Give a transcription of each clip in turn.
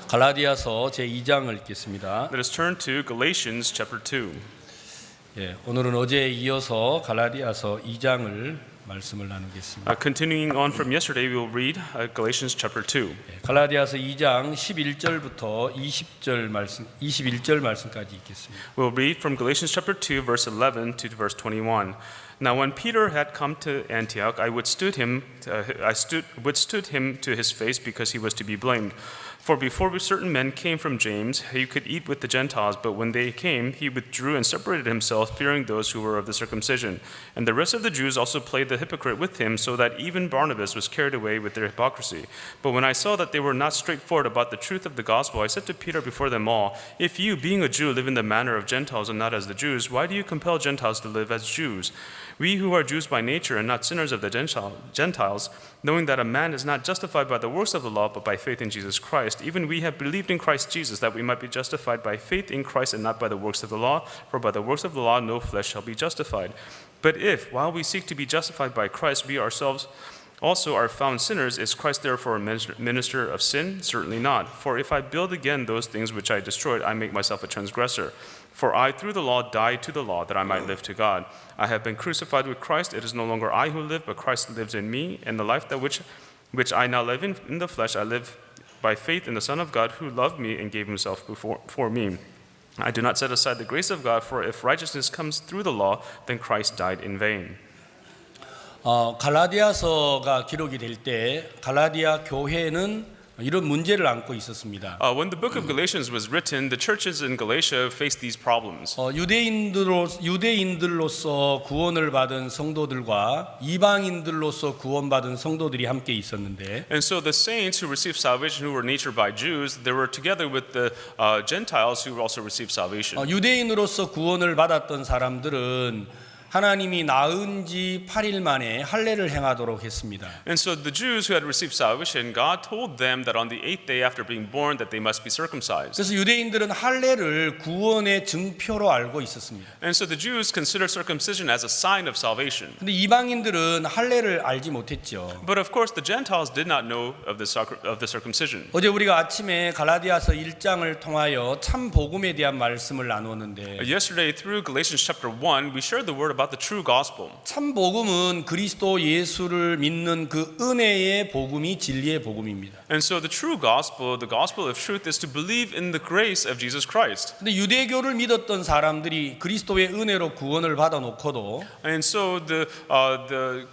갈라디아서 제2장을 읽겠습니다. Let us turn to Galatians chapter 2. 예, 오늘은 어제에 이어서 갈라디아서 2장을 말씀을 나누겠습니다. Continuing on from yesterday, we will read Galatians chapter 2. 예, 갈라디아서 2장 11절부터 21절 말씀까지 읽겠습니다. We'll read from Galatians chapter 2, verse 11 to verse 21. Now when Peter had come to Antioch, I withstood him to his face because he was to be blamed. For before certain men came from James, he could eat with the Gentiles, but when they came, he withdrew and separated himself, fearing those who were of the circumcision. And the rest of the Jews also played the hypocrite with him, so that even Barnabas was carried away with their hypocrisy. But when I saw that they were not straightforward about the truth of the gospel, I said to Peter before them all, If you, being a Jew, live in the manner of Gentiles and not as the Jews, why do you compel Gentiles to live as Jews? We who are Jews by nature and not sinners of the Gentiles, knowing that a man is not justified by the works of the law, but by faith in Jesus Christ, even we have believed in Christ Jesus, that we might be justified by faith in Christ and not by the works of the law, for by the works of the law no flesh shall be justified. But if, while we seek to be justified by Christ, we ourselves also are found sinners, is Christ therefore a minister of sin? Certainly not. For if I build again those things which I destroyed, I make myself a transgressor. For I, through the law, died to the law, that I might live to God. I have been crucified with Christ. It is no longer I who live, but Christ lives in me. And the life that which I now live in the flesh, I live by faith in the Son of God, who loved me and gave himself for me. I do not set aside the grace of God, for if righteousness comes through the law, then Christ died in vain. 갈라디아서가 기록이 될 때 갈라디아 교회는 이런 문제를 안고 있었습니다. When the book of Galatians was written, the churches in Galatia faced these problems. 유대인들로서 구원을 받은 성도들과 이방인들로서 구원받은 성도들이 함께 있었는데, And so the saints who received salvation, who were natured by Jews, they were together with the Gentiles who also received salvation. 유대인으로서 구원을 받았던 사람들은 하나님이 낳은 지 8일 만에 할례를 행하도록 했습니다. And so the Jews who had received salvation, God told them that on the 8th day after being born that they must be circumcised. 그래서 유대인들은 할례를 구원의 증표로 알고 있었습니다. And so the Jews considered circumcision as a sign of salvation. 근데 이방인들은 할례를 알지 못했죠. But of course the Gentiles did not know of the circumcision. 어제 우리가 아침에 갈라디아서 1장을 통하여 참 복음에 대한 말씀을 나누었는데, Yesterday through Galatians chapter 1, we shared the word about the true gospel. 참 복음은 그리스도 예수를 믿는 그 은혜의 복음이 진리의 복음입니다. And so the true gospel, the gospel of truth, is to believe in the grace of Jesus Christ. 근데 유대교를 믿었던 사람들이 그리스도의 은혜로 구원을 받아 놓고도, And so the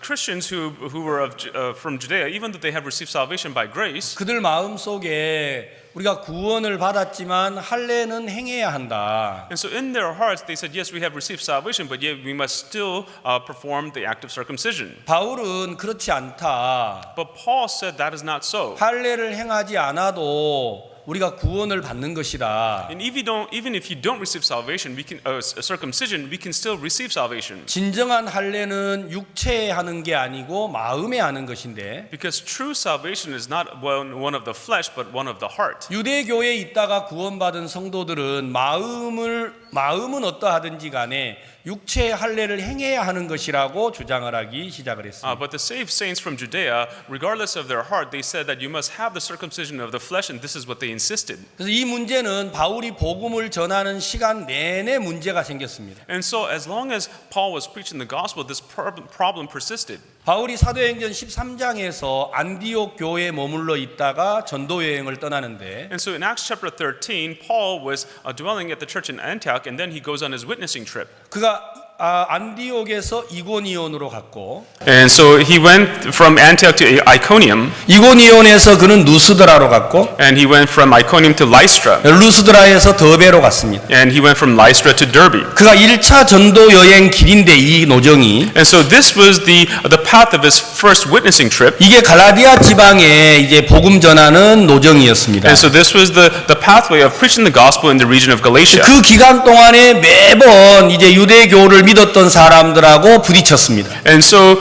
Christians who were from Judea, even though they have received salvation by grace, 그들 마음 속에 우리가 구원을 받았지만 할례는 행해야 한다. and so in their hearts they said, yes, we have received salvation, but yet we must still perform the act of circumcision. 바울은 그렇지 않다. But Paul said that is not so. 할례를 행하지 않아도 우리가 구원을 받는 것이다. And even if you don't receive salvation, we can circumcision, we can still receive salvation. 진정한 할례는 육체에 하는 게 아니고 마음에 하는 것인데, Because true salvation is not one of the flesh, but one of the heart. 유대교에 있다가 구원받은 성도들은 마음은 어떠하든지 간에 육체의 할례를 행해야 하는 것이라고 주장을 하기 시작을 했습니다. But the saved saints from Judea, regardless of their heart, they said that you must have the circumcision of the flesh, and this is what they insisted. 그래서 이 문제는 바울이 복음을 전하는 시간 내내 문제가 생겼습니다. And so as long as Paul was preaching the gospel, this problem persisted. 바울이 사도행전 13장에서 안디옥 교회에 머물러 있다가 전도 여행을 떠나는데, And so in Acts chapter 13, Paul was dwelling at the church in Antioch, and then he goes on his witnessing trip. 그가 안디옥에서 이고니온으로 갔고, And so he went from Antioch to Iconium, 이고니온에서 그는 누스드라로 갔고, and he went from Iconium to Lystra, 루스드라에서 더베로 갔습니다. and he went from Lystra to Derbe. 그가 1차 전도 여행 길인데 이 노정이, And so this was the path of his first witnessing trip. 이게 갈라디아 지방에 이제 복음 전하는 노정이었습니다. And so this was the pathway of preaching the gospel in the region of Galatia. 그 기간 동안에 매번 이제 유대교를 믿었던 사람들하고 부딪혔습니다. And so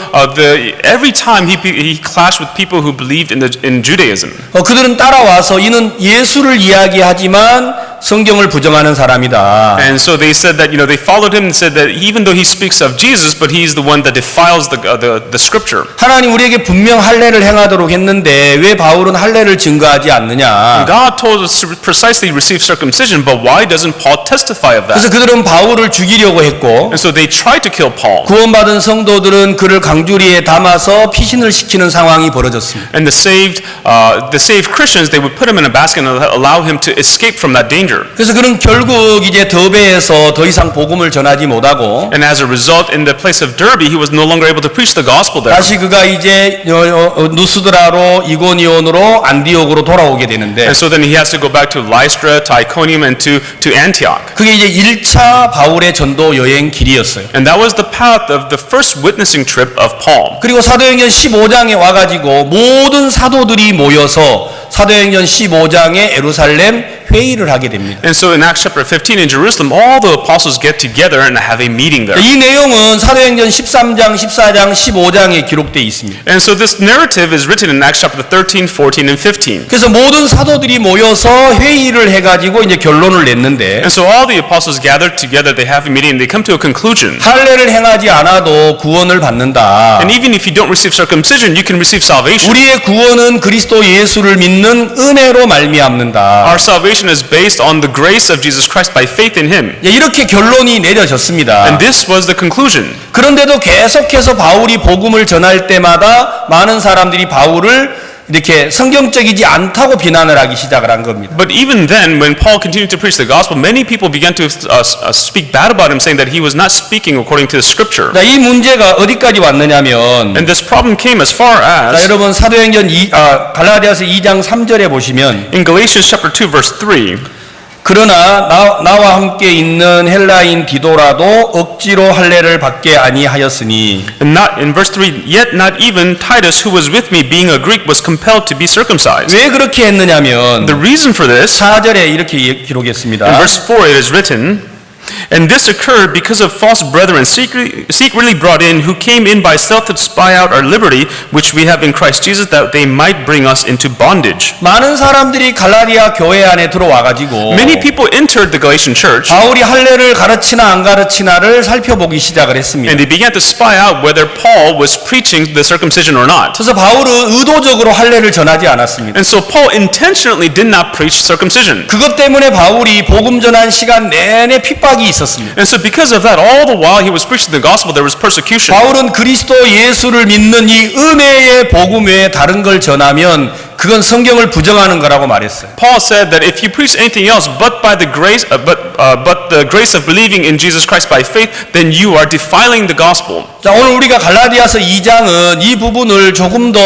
every time he clashed with people who believed in Judaism. 그들은 따라와서 이는 예수를 이야기하지만 성경을 부정하는 사람이다. And so they said that, they followed him and said that even though he speaks of Jesus, but he's the one that defiles the scripture. 하나님 우리에게 분명 할례를 행하도록 했는데 왜 바울은 할례를 증거하지 않느냐? God told us to precisely receive circumcision, but why doesn't Paul testify of 그래서 that? 그들은 바울을 죽이려고 했고 And so they tried to kill Paul. 구원받은 성도들은 그를 강주리에 담아서 피신을 시키는 상황이 벌어졌습니다. And the saved Christians, they would put him in a basket and allow him to escape from that danger. 그래서 그는 결국 이제 더베에서 더 이상 복음을 전하지 못하고 And as a result, in the place of Derbe, he was no longer able to preach the gospel there. 다시 그가 이제 누스드라로 이고니온으로 안디옥으로 돌아오게 되는데 And so then he has to go back to Lystra, to Iconium, and to Antioch. 그게 이제 1차 바울의 전도 여행 길이었어요. And that was the path of the first witnessing trip of Paul. 그리고 사도행전 15장에 와가지고 모든 사도들이 모여서 사도행전 15장에 예루살렘 회의를 하게 됩니다. And so in Acts chapter 15 in Jerusalem, all the apostles get together and have a meeting there. 이 내용은 사도행전 13장, 14장, 15장에 기록되어 있습니다. And so this narrative is written in Acts chapter 13, 14, and 15. 그래서 모든 사도들이 모여서 회의를 해가지고 이제 결론을 냈는데 And so all the apostles gathered together, they have a meeting, and they come to a conclusion. 할례를 행하지 않아도 구원을 받는다. And even if you don't receive circumcision, you can receive salvation. 우리의 구원은 그리스도 예수를 믿는 은혜로 말미암는다. Our salvation is based on the grace of Jesus Christ by faith in Him. 이렇게 결론이 내려졌습니다. And this was the conclusion. 그런데도 계속해서 바울이 복음을 전할 때마다 많은 사람들이 바울을 이렇게 성경적이지 않다고 비난을 하기 시작을 한 겁니다. But even then, when Paul continued to preach the gospel, many people began to speak bad about him, saying that he was not speaking according to the scripture. 자, 이 문제가 어디까지 왔느냐면 And this problem came as far 자, as 여러분 사도행전 갈라디아서 2장 3절에 보시면 in Galatians chapter 2 verse 3. 그러나 나와 함께 있는 헬라인 디도라도 억지로 할례를 받게 아니하였으니 And not in verse 3, yet not even Titus, who was with me, being a Greek, was compelled to be circumcised. 왜 그렇게 했느냐면 The reason for this, 4절에 이렇게 in 기록했습니다. verse 4 it is written, and this occurred because of false brethren secretly brought in, who came in by stealth to spy out our liberty, which we have in Christ Jesus, that they might bring us into bondage. 많은 사람들이 갈라디아 교회 안에 들어와 가지고 Many people entered the Galatian church, 바울이 할례를 가르치나 안 가르치나를 살펴보기 시작을 했습니다. and they began to spy out whether Paul was preaching the circumcision or not. 그래서 바울은 의도적으로 할례를 전하지 않았습니다. And so Paul intentionally did not preach circumcision. 그것 때문에 바울이 복음 전한 시간 내내 핍박이 있었습니다. And so because of that, all the while he was preaching the gospel, there was persecution. 바울은 그리스도 예수를 믿는 이 은혜의 복음 외에 다른 걸 전하면 그건 성경을 부정하는 거라고 말했어요. Paul said that if you preach anything else but by the grace, but the grace of believing in Jesus Christ by faith, then you are defiling the gospel. 자, 오늘 우리가 갈라디아서 2장은 이 부분을 조금 더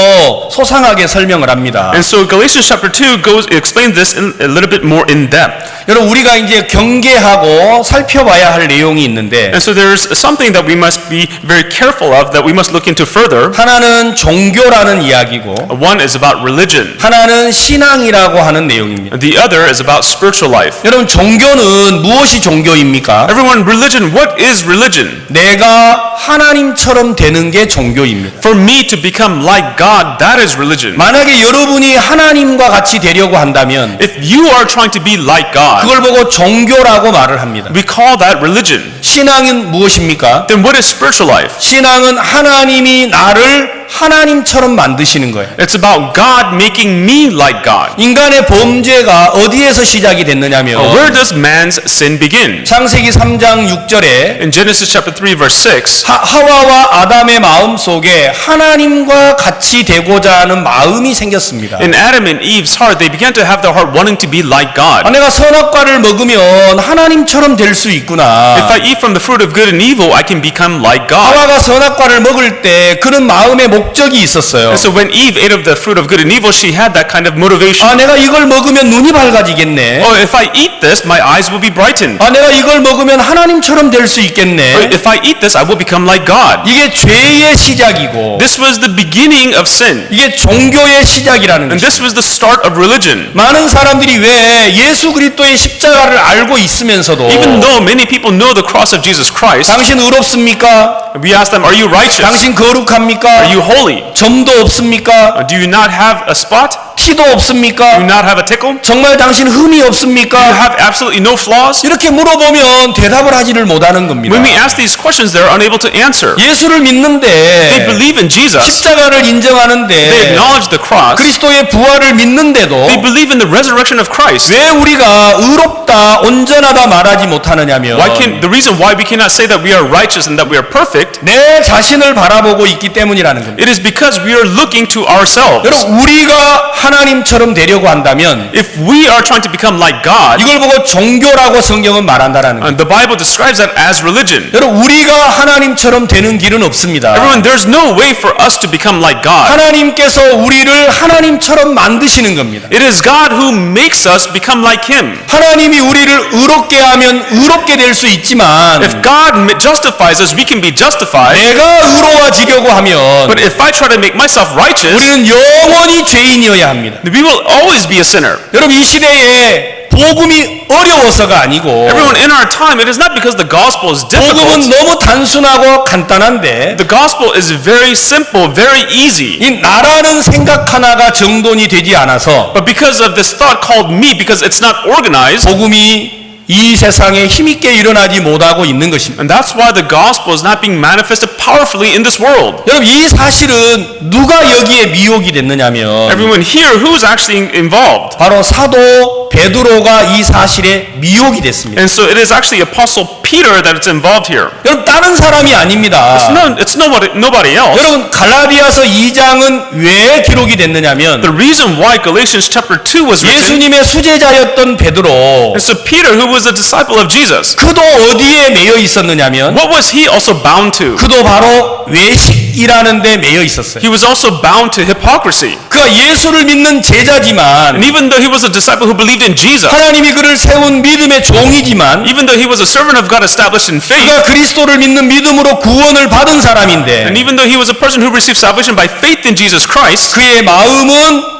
소상하게 설명을 합니다. And so Galatians chapter 2 explains this a little bit more in depth. 여러분 우리가 이제 경계하고 살펴봐야 할 내용이 있는데 And so there's something that we must be very careful of, that we must look into further. 하나는 종교라는 이야기고 One is about religion. 하나는 신앙이라고 하는 내용입니다. The other is about spiritual life. 여러분 종교는 무엇이 종교입니까? Everyone, religion, what is religion? 내가 하나님처럼 되는 게 종교입니다. For me to become like God, that is religion. 만약에 여러분이 하나님과 같이 되려고 한다면 If you are trying to be like God, 그걸 보고 종교라고 말을 합니다. we call that religion. 신앙은 무엇입니까? Then what is spiritual life? 신앙은 하나님이 나를 하나님처럼 만드시는 거예요. It's about God making me like God. 인간의 범죄가 어디에서 시작이 됐느냐면 Where does man's sin begin? 창세기 3장 6절에 In Genesis chapter 3 verse 6, 하와와 아담의 마음 속에 하나님과 같이 되고자 하는 마음이 생겼습니다. in Adam and Eve's heart, they began to have their heart wanting to be like God. 내가 선악과를 먹으면 하나님처럼 될 수 If 있구나. I eat from the fruit of good and evil, I can become like God. 하와가 선악과를 먹을 때 그런 마음의 목적이 있었어요. And so when Eve ate of the fruit of good and evil, she had that kind of motivation. 내가 이걸 먹으면 눈이 밝아지겠네. Oh, if I eat this, my eyes will be brightened. 내가 이걸 먹으면 하나님처럼 될 수 Or 있겠네. if I eat this, I will become like God. 이게 죄의 시작이고 This was the beginning of sin. 이게 종교의 시작이라는 And 거죠. this was the start of religion. 많은 사람들이 왜 예수 그리스도의 십자가를 알고 있으면서도 Even though many people know the cross of Jesus Christ, 당신 의롭습니까? we ask them, are you righteous? 당신 Are 거룩합니까? you holy? 점도 없습니까? Do you not have a spot? 흠기도 Do you 없습니까? not have a tickle? 정말 당신 흠이 Do you 없습니까? have absolutely no flaws? 이렇게 물어보면 대답을 하지를 못하는 겁니다. When we ask these questions, they're unable to answer. 예수를 They 믿는데 believe in Jesus. 십자가를 They 인정하는데 acknowledge the cross. 그리스도의 부활을 믿는데도 They believe in the resurrection of Christ. 왜 우리가 의롭다 온전하다 말하지 못하냐면 The reason why we cannot say that we are righteous and that we are perfect, 내 자신을 바라보고 있기 때문이라는 겁니다. it is because we are looking to ourselves. 여러분 우리가 하나님처럼 되려고 한다면 If we are trying to become like God, 이걸 보고 종교라고 성경은 말한다라는 거예요. the Bible describes that as religion. 여러분 우리가 하나님처럼 되는 길은 없습니다. Everyone, there's no way for us to become like God. 하나님께서 우리를 하나님처럼 만드시는 겁니다. It is God who makes us become like Him. 하나님이 우리를 의롭게 하면 의롭게 될 수 있지만 If God justifies us, we can be justified. 내가 의로워지려고 하면 But if I try to make myself righteous, 우리는 영원히 죄인이어야 합니다. we will always be a sinner. 여러분 이 시대에 복음이 어려워서가 아니고 Everyone, in our time, it is not because the gospel is 복음은 difficult. 너무 단순하고 간단한데 The gospel is very simple, very easy. 이 나라는 생각 하나가 정돈이 되지 않아서 But because of this thought called me, because it's not organized, 복음이 이 세상에 힘있게 일어나지 못하고 있는 것입니다. and that's why the gospel is not being manifested powerfully in this world. 여러분 이 사실은 누가 여기에 미혹이 됐느냐면 Everyone here, who's actually involved? 바로 사도 베드로가 이 사실에 미혹이 됐습니다. And so it is actually Apostle Peter that it's involved here. 여러분 다른 사람이 아닙니다. It's nobody else. 여러분 갈라디아서 2장은 왜 기록이 됐느냐면 The reason why Galatians chapter 2 was written, 예수님의 수제자였던 베드로 and so Peter, who was a disciple of Jesus, 그도 어디에 매여 있었느냐면 what was he also bound to? 그도 바로 외식이라는 데 매여 있었어요. He was also bound to hypocrisy. 그가 예수를 믿는 제자지만 And even though he was a disciple who believed in Jesus, 하나님이 그를 세운 믿음의 종이지만 even though he was a servant of God established in faith, 그가 그리스도를 믿는 믿음으로 구원을 받은 사람인데 and even though he was a person who received salvation by faith in Jesus Christ, 그의 마음은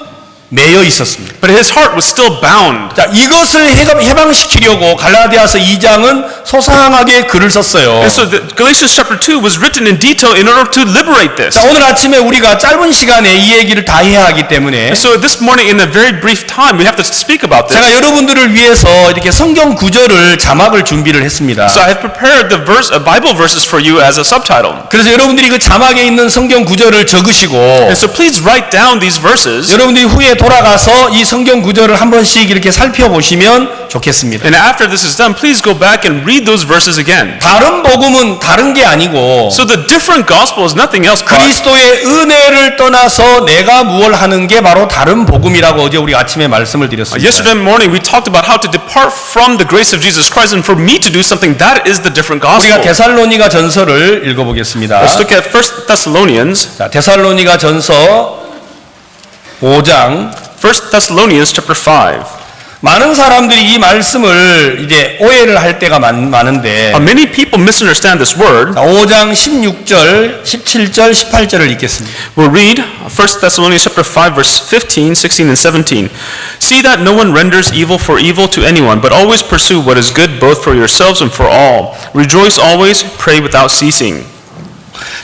매여 있었습니다. but his heart was still bound. 자, 이것을 해방시키려고 갈라디아서 2장은 소상하게 글을 썼어요. And so Galatians chapter 2 was written in detail in order to liberate this. 자, 오늘 아침에 우리가 짧은 시간에 이 얘기를 다 해야 하기 때문에 And so this morning in a very brief time we have to speak about 제가 this. 여러분들을 위해서 이렇게 성경 구절을 자막을 준비를 했습니다. So I have prepared the Bible verses for you as a subtitle. 그래서 여러분들이 그 자막에 있는 성경 구절을 적으시고 And so please write down these verses. 여러분들이 후에 돌아가서 이 성경 구절을 한 번씩 이렇게 살펴보시면 좋겠습니다. And after this is done, please go back and read those verses again. 다른 복음은 다른 게 아니고 So the different gospel is nothing else but 그리스도의 은혜를 떠나서 내가 무엇을 하는 게 바로 다른 복음이라고 어제 우리 아침에 말씀을 드렸습니다. yesterday morning we talked about how to depart from the grace of Jesus Christ, and for me to do something, that is the different 우리가 gospel. 데살로니가 전서를 읽어보겠습니다. Let's look at 1 Thessalonians. 자, 데살로니가 전서 5장 1 Thessalonians chapter 5. 많은 사람들이 이 말씀을 이제 오해를 할 때가 많은데 Many people misunderstand this word. 5장 16절, 17절, 18절을 읽겠습니다. We'll read 1 Thessalonians chapter 5 verse 15, 16 and 17. See that no one renders evil for evil to anyone, but always pursue what is good both for yourselves and for all. Rejoice always, pray without ceasing.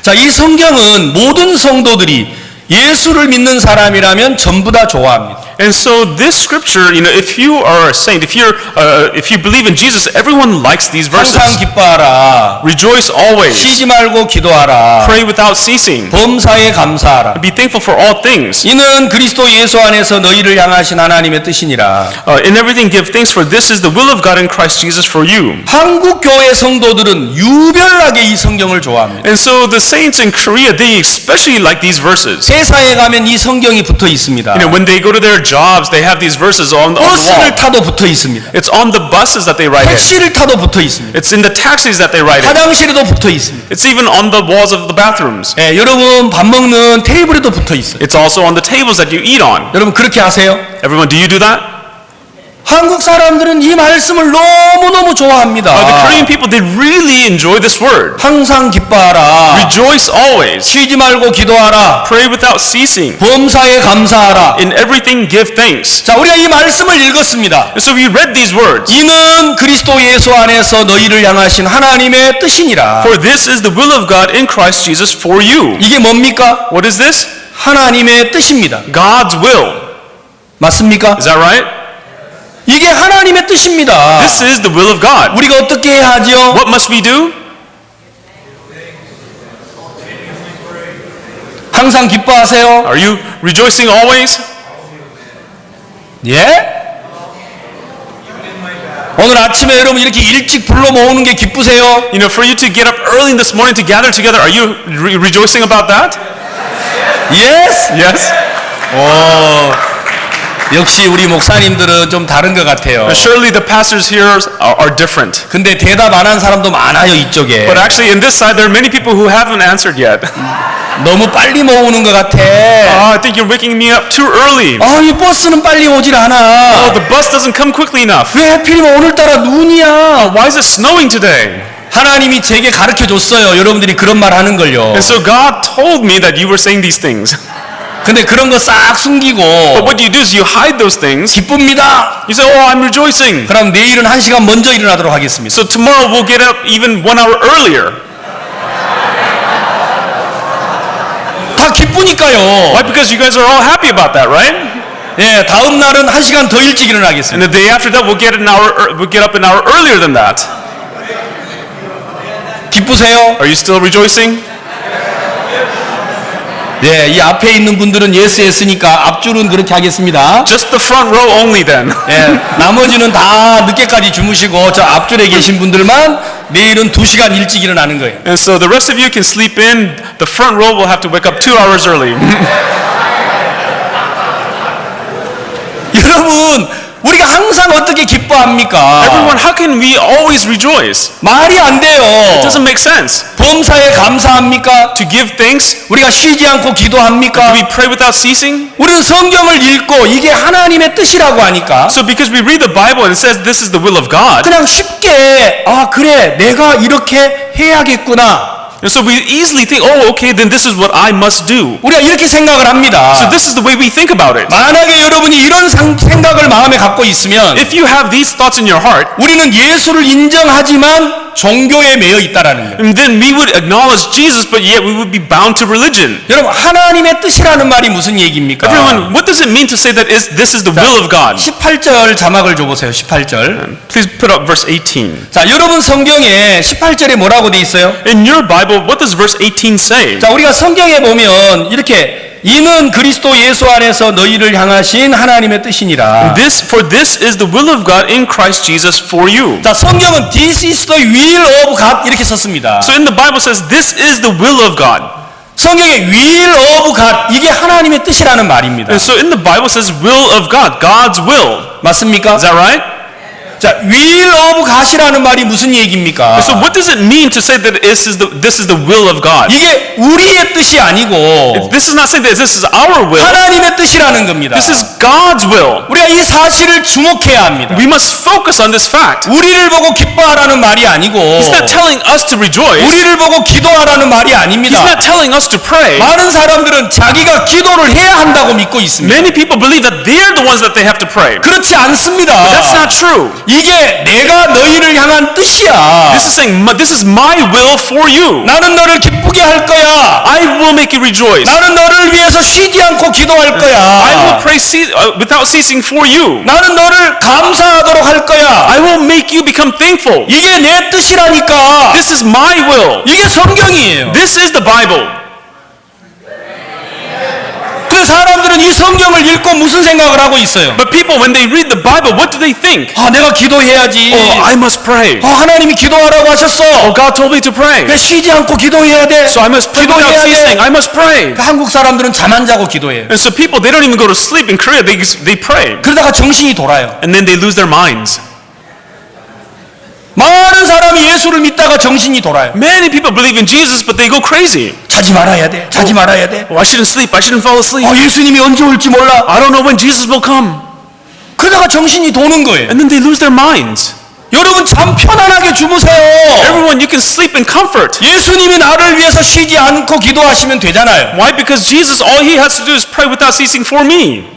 자, 이 성경은 모든 성도들이 예수를 믿는 사람이라면 전부 다 좋아합니다. And so this scripture, if you are a saint, if you believe in Jesus, everyone likes these verses. 항상 기뻐하라. Rejoice always. 쉬지 말고 기도하라. Pray without ceasing. 범사에 감사하라. Be thankful for all things. 이는 그리스도 예수 안에서 너희를 향하신 하나님의 뜻이니라. In everything give thanks, for this is the will of God in Christ Jesus for you. 한국 교회 성도들은 유별나게 이 성경을 좋아합니다. And so the saints in Korea, they especially like these verses. 회사에 가면 이 성경이 붙어 있습니다. When they go to their jobs, they have these verses on the 버스를 wall. 타도 붙어 있습니다. It's on the buses that they write in. 택시를 타도 붙어 있습니다. It's in the taxis that they write in. 화장실에도 붙어 있습니다. It's even on the walls of the bathrooms. 예, 여러분 밥 먹는 테이블에도 붙어 있어요. It's also on the tables that you eat on. 여러분 그렇게 하세요? Everyone, do you do that? 한국 사람들은 이 말씀을 너무너무 좋아합니다. The Korean people, they really enjoy this word. 항상 기뻐하라. Rejoice always. 쉬지 말고 기도하라. Pray without ceasing. 범사에 감사하라. In everything give thanks. 자, 우리가 이 말씀을 읽었습니다. And so we read these words. 이는 그리스도 예수 안에서 너희를 향하신 하나님의 뜻이니라. For this is the will of God in Christ Jesus for you. 이게 뭡니까? What is this? 하나님의 뜻입니다. God's will. 맞습니까? Is that right? 이게 하나님의 뜻입니다. This is the will of God. 우리가 어떻게 해야 하죠? What must we do? 항상 기뻐하세요? Are you rejoicing always? 예? 오늘 아침에 여러분 이렇게 일찍 불러 모으는 게 기쁘세요? You know, for you to get up early this morning to gather together, are you rejoicing about that? Yes? Yes? 역시 우리 목사님들은 좀 다른 것 같아요. Surely the pastors here are different. 근데 대답 안 한 사람도 많아요, 이쪽에. But actually in this side, there are many people who haven't answered yet. 너무 빨리 모으는 것 같아. I think you're waking me up too early. 이 버스는 빨리 오질 않아. The bus doesn't come quickly enough. 왜 하필이면 오늘따라 눈이야? Why is it snowing today? 하나님이 제게 가르쳐 줬어요. 여러분들이 그런 말 하는 걸요. And so God told me that you were saying these things. 근데 그런 거 싹 숨기고 But what you do is you hide those things. 기쁩니다. You say, oh, I'm rejoicing. 그럼 내일은 1시간 먼저 일어나도록 하겠습니다. So tomorrow we'll get up even 1 hour earlier. 다 기쁘니까요. Why? Because you guys are all happy about that, right? 예, 다음 날은 1시간 더 일찍 And 일어나겠습니다. the day after that we'll get up an hour earlier than that. 기쁘세요? Are you still rejoicing? 예, 이 앞에 있는 분들은 예스 했으니까 앞줄은 그렇게 하겠습니다. Just the front row only then. 예, 나머지는 다 늦게까지 주무시고 저 앞줄에 계신 분들만 내일은 2시간 일찍 일어나는 거예요. And so the rest of you can sleep in. The front row will have to wake up 2 hours early. 여러분, 우리가 항상 어떻게 기뻐합니까? Everyone, how can we always rejoice? 말이 안 돼요. It doesn't make sense. 범사에 감사합니까? To give thanks, 우리가 쉬지 않고 do 기도합니까? we pray without ceasing? 우리는 성경을 읽고 이게 하나님의 뜻이라고 하니까 So because we read the Bible and it says this is the will of God, 그냥 쉽게 그래 내가 이렇게 해야겠구나. and so we easily think, oh, okay, then this is what I must do. 우리가 이렇게 생각을 합니다. So this is the way we think about it. 만약에 여러분이 이런 생각을 마음에 갖고 있으면 If you have these thoughts in your heart, 우리는 예수를 인정하지만 종교에 매여 있다라는 거예요. then we would acknowledge Jesus, but yet we would be bound to religion. 여러분 하나님의 뜻이라는 말이 무슨 얘기입니까? Everyone, what does it mean to say that this is the will of God? 18절 자막을 줘보세요. 18절. Please put up verse 18. 자, 여러분 성경에 18절에 뭐라고 돼 있어요? In your Bible, what does verse 18 say? 자, 우리가 성경에 보면 이렇게 이는 그리스도 예수 안에서 너희를 향하신 하나님의 뜻이니라. For this is the will of God in Christ Jesus for you. 자, 성경은 This is the will of God 이렇게 썼습니다. So in the Bible says this is the will of God. 성경에 will of God 이게 하나님의 뜻이라는 말입니다. And so in the Bible says will of God, God's will. 맞습니까? Is that right? 자, will of God이라는 말이 무슨 얘기입니까? So what does it mean to say that this is the will of God? 이게 우리의 뜻이 아니고 This is not saying that this is our will. 하나님의 뜻이라는 겁니다. This is God's will. 우리가 이 사실을 주목해야 합니다. We must focus on this fact. 우리를 보고 기뻐하라는 말이 아니고 He's not telling us to rejoice. 우리를 보고 기도하라는 말이 He's 아닙니다. not telling us to pray. 많은 사람들은 자기가 기도를 해야 한다고 믿고 있습니다. Many people believe that they're the ones that they have to pray. 그렇지 않습니다. That's not true. 이게 내가 너희를 향한 뜻이야. This is saying, this is my will for you. 나는 너를 기쁘게 할 거야. I will make you rejoice. 나는 너를 위해서 쉬지 않고 기도할 I will 거야. pray without ceasing for you. 나는 너를 감사하도록 할 거야. I will make you become thankful. 이게 내 뜻이라니까. This is my will. 이게 성경이에요. This is the Bible. 근데 사람들은 이 성경을 읽고 무슨 생각을 하고 있어요? But people, when they read the Bible, what do they think? 내가 기도해야지. Oh, I must pray. 하나님이 기도하라고 하셨어. Oh, God told me to pray. 왜 쉬지 않고 기도해야 돼? So I must pray without 기도해야 ceasing. 돼. I must pray. 한국 사람들은 잠 안 자고 기도해요. And so people, they don't even go to sleep in Korea. They pray. 그러다가 정신이 돌아요. And then they lose their minds. 많은 사람이 예수를 믿다가 정신이 돌아요. Many people believe in Jesus, but they go crazy. 자지 말아야 돼. 자지 말아야 돼. Oh, I shouldn't sleep. I shouldn't fall asleep. 예수님이 언제 올지 몰라. I don't know when Jesus will come. 그러다가 정신이 도는 거예요. And then they lose their minds. 여러분 잠 편안하게 주무세요. Everyone, you can sleep in comfort. 예수님이 나를 위해서 쉬지 않고 기도하시면 되잖아요. Why? Because Jesus, all he has to do is pray without ceasing for me.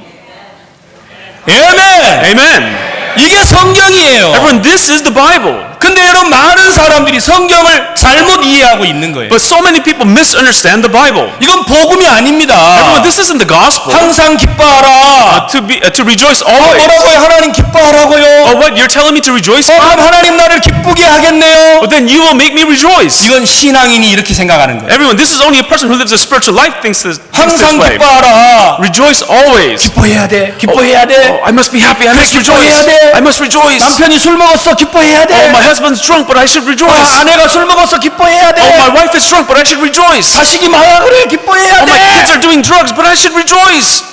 아멘. Amen. 이게 성경이에요. Everyone, this is the Bible. 근데 여러분 많은 사람들이 성경을 잘못 이해하고 있는 거예요. But so many people misunderstand the Bible. 이건 복음이 아닙니다. Everyone, this isn't the gospel. 항상 기뻐하라. To rejoice always. 뭐라고요? 하나님 기뻐하라고요. Oh, what? You're telling me to rejoice? 그럼 하나님 나를 기쁘게 하겠네요. But then you will make me rejoice. 이건 신앙인이 이렇게 생각하는 거예요. Everyone, this is only a person who lives a spiritual life thinks this 항상 way. 기뻐하라. Rejoice always. 기뻐해야 돼. 기뻐해야 돼. Oh, I must be happy. I must 기뻐해야 rejoice. 돼. I must rejoice. 남편이 술 먹었어. 기뻐해야 Oh, 돼. my husband's drunk, but I should rejoice. 아내가 술 먹었어. 기뻐해야 돼. Oh, my wife is drunk, but I should rejoice. 자식이 마약을 해. 기뻐해야 Oh, my kids 돼. are doing drugs, but I should rejoice.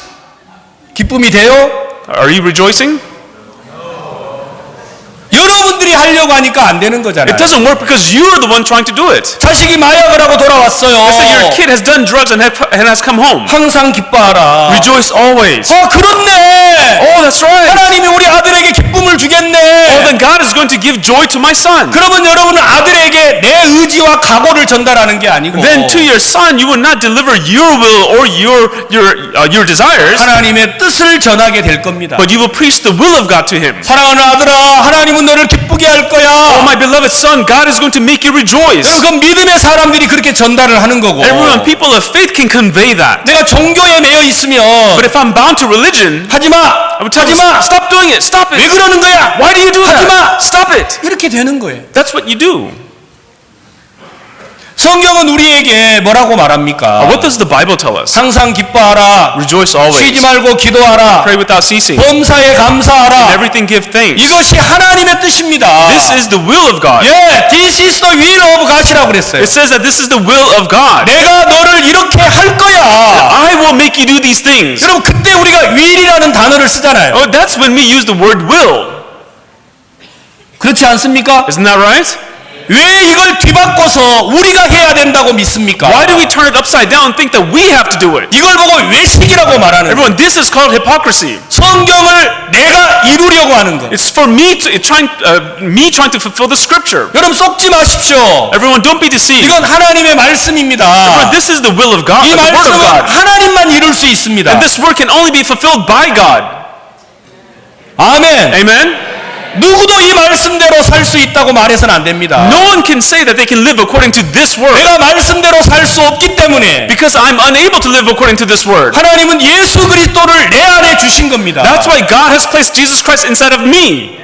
기쁨이 돼요? Are you rejoicing? 여러분들이 하려고 하니까 안 되는 거잖아요. It doesn't work because you're the one trying to do it. 자식이 마약을 하고 돌아왔어요. Let's say your kid has done drugs and has come home. 항상 기뻐하라. Rejoice always. 그렇네. Oh, that's right. 하나님이 우리 아들에게 기쁨을 주겠네. Oh, then God is going to give joy to my son. 그러면 여러분은 아들에게 내 의지와 각오를 전달하는 게 아니고 Then to your son, you will not deliver your will or your desires, 하나님의 뜻을 전하게 될 겁니다. but you will preach the will of God to him. 사랑하는 아들아, 하나님은 너를 기쁘게 할 Oh, 거야. my beloved son, God is going to make you rejoice. 그 믿음의 사람들이 그렇게 전달을 하는 거고. Everyone, people of faith can convey that. 내가 종교에 매여 있으면 But if I'm bound to religion, 하지 마. I would tell you, 하지 마. stop doing it. Stop 왜 it. 그러는 거야? Why do you do 하지 that? 마. Stop it. 이렇게 되는 거예요. That's what you do. 성경은 우리에게 뭐라고 말합니까? What does the Bible tell us? 항상 기뻐하라. Rejoice 쉬지 always. 말고 기도하라. Pray without ceasing. 범사에 In 감사하라. everything give thanks. 이것이 하나님의 뜻입니다. This is the will of God. 예, this is the will of God이라고 그랬어요. It says that this is the will of God. 내가 너를 이렇게 할 거야. I will make you do these things. 여러분 그때 우리가 will이라는 단어를 쓰잖아요. Oh, that's when we use the word will. 그렇지 않습니까? Isn't that right? 왜 이걸 뒤바꿔서 우리가 해야 된다고 믿습니까? Why do we turn it upside down and think that we have to do it? 이걸 보고 외식이라고 말하는 거예요. Everyone, this is called hypocrisy. 성경을 내가 이루려고 하는 거. It's for me trying to fulfill the scripture. 여러분 속지 마십시오. Everyone, don't be deceived. 이건 하나님의 말씀입니다. Everyone, this is the will of God, 이 the word of 말씀은 God. 하나님만 이룰 수 있습니다. And this word can only be fulfilled by God. 아멘. Amen? 누구도 이 말씀대로 살 수 있다고 말해서는 안 됩니다. No one can say that they can live according to this word. 내가 말씀대로 살 수 없기 때문에 Because I'm unable to live according to this word. 하나님은 예수 그리스도를 내 안에 주신 겁니다. That's why God has placed Jesus Christ inside of me.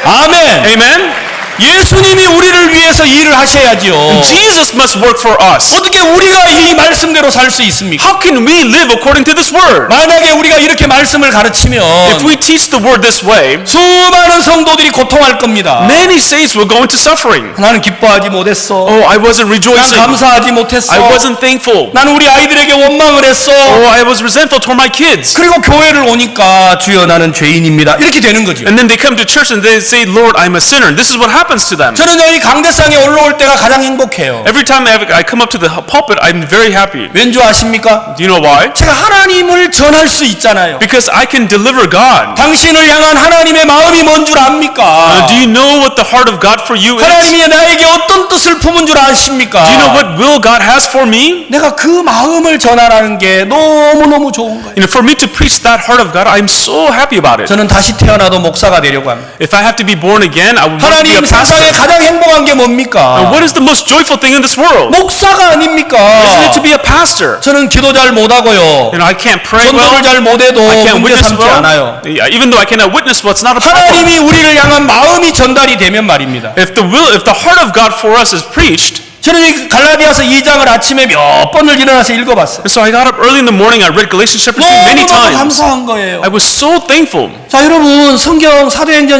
아멘. Amen? 예수님이 우리를 위해서 일을 하셔야지요. Jesus must work for us. 어떻게 우리가 이 말씀대로 살 수 있습니까? How can we live according to this word? 만약에 우리가 이렇게 말씀을 가르치면 If we teach the word this way, 수많은 성도들이 고통할 겁니다. many saints will go into suffering. 나는 기뻐하지 못했어. Oh, I wasn't 난 rejoicing. 감사하지 못했어. I wasn't thankful. 난 우리 아이들에게 원망을 했어. Oh, I was resentful toward my kids. 그리고 교회를 오니까 주여 나는 죄인입니다. 이렇게 되는 거죠. And then they come to church and they say, Lord, I'm a sinner. This is what happens to them. 저는 여기 강대상에 올라올 때가 가장 행복해요. Every time I come up to the pulpit, I'm very happy. 왠지 아십니까? Do you know why? 제가 하나님을 전할 수 있잖아요. Because I can deliver God. 당신을 향한 하나님의 마음이 뭔 줄 압니까? Do you know what the heart of God for you is? 하나님이 나에게 어떤 뜻을 품은 줄 아십니까? Do you know what will God has for me? 내가 그 마음을 전하라는 게 너무너무 좋은 거예요. You know, for me to preach that heart of God, I'm so happy about it. 저는 다시 태어나도 목사가 되려고 합니다. If I have to be born again, I would want to be a 하나님 세상에 pastor. 가장 행복한 게 And 뭡니까? what is the most joyful thing in this world? 목사가 아닙니까? Isn't it to be a pastor? 저는 기도 잘 못하고요. You know, I can't pray 전도를 well. 잘 못해도 I can't 문제 witness 삼지 well. 않아요. Yeah, even though I cannot witness well, it's not a problem. 하나님이 우리를 향한 마음이 전달이 되면 말입니다. If the heart of God for us is preached, 저는 이 갈라디아서 2장을 아침에 몇 번을 일어나서 읽어봤어요. and so I got up early in the morning, I read Galatians chapter 2 many 너무너무 times. 감사한 거예요. I was so thankful. 자, 여러분 성경 사도행전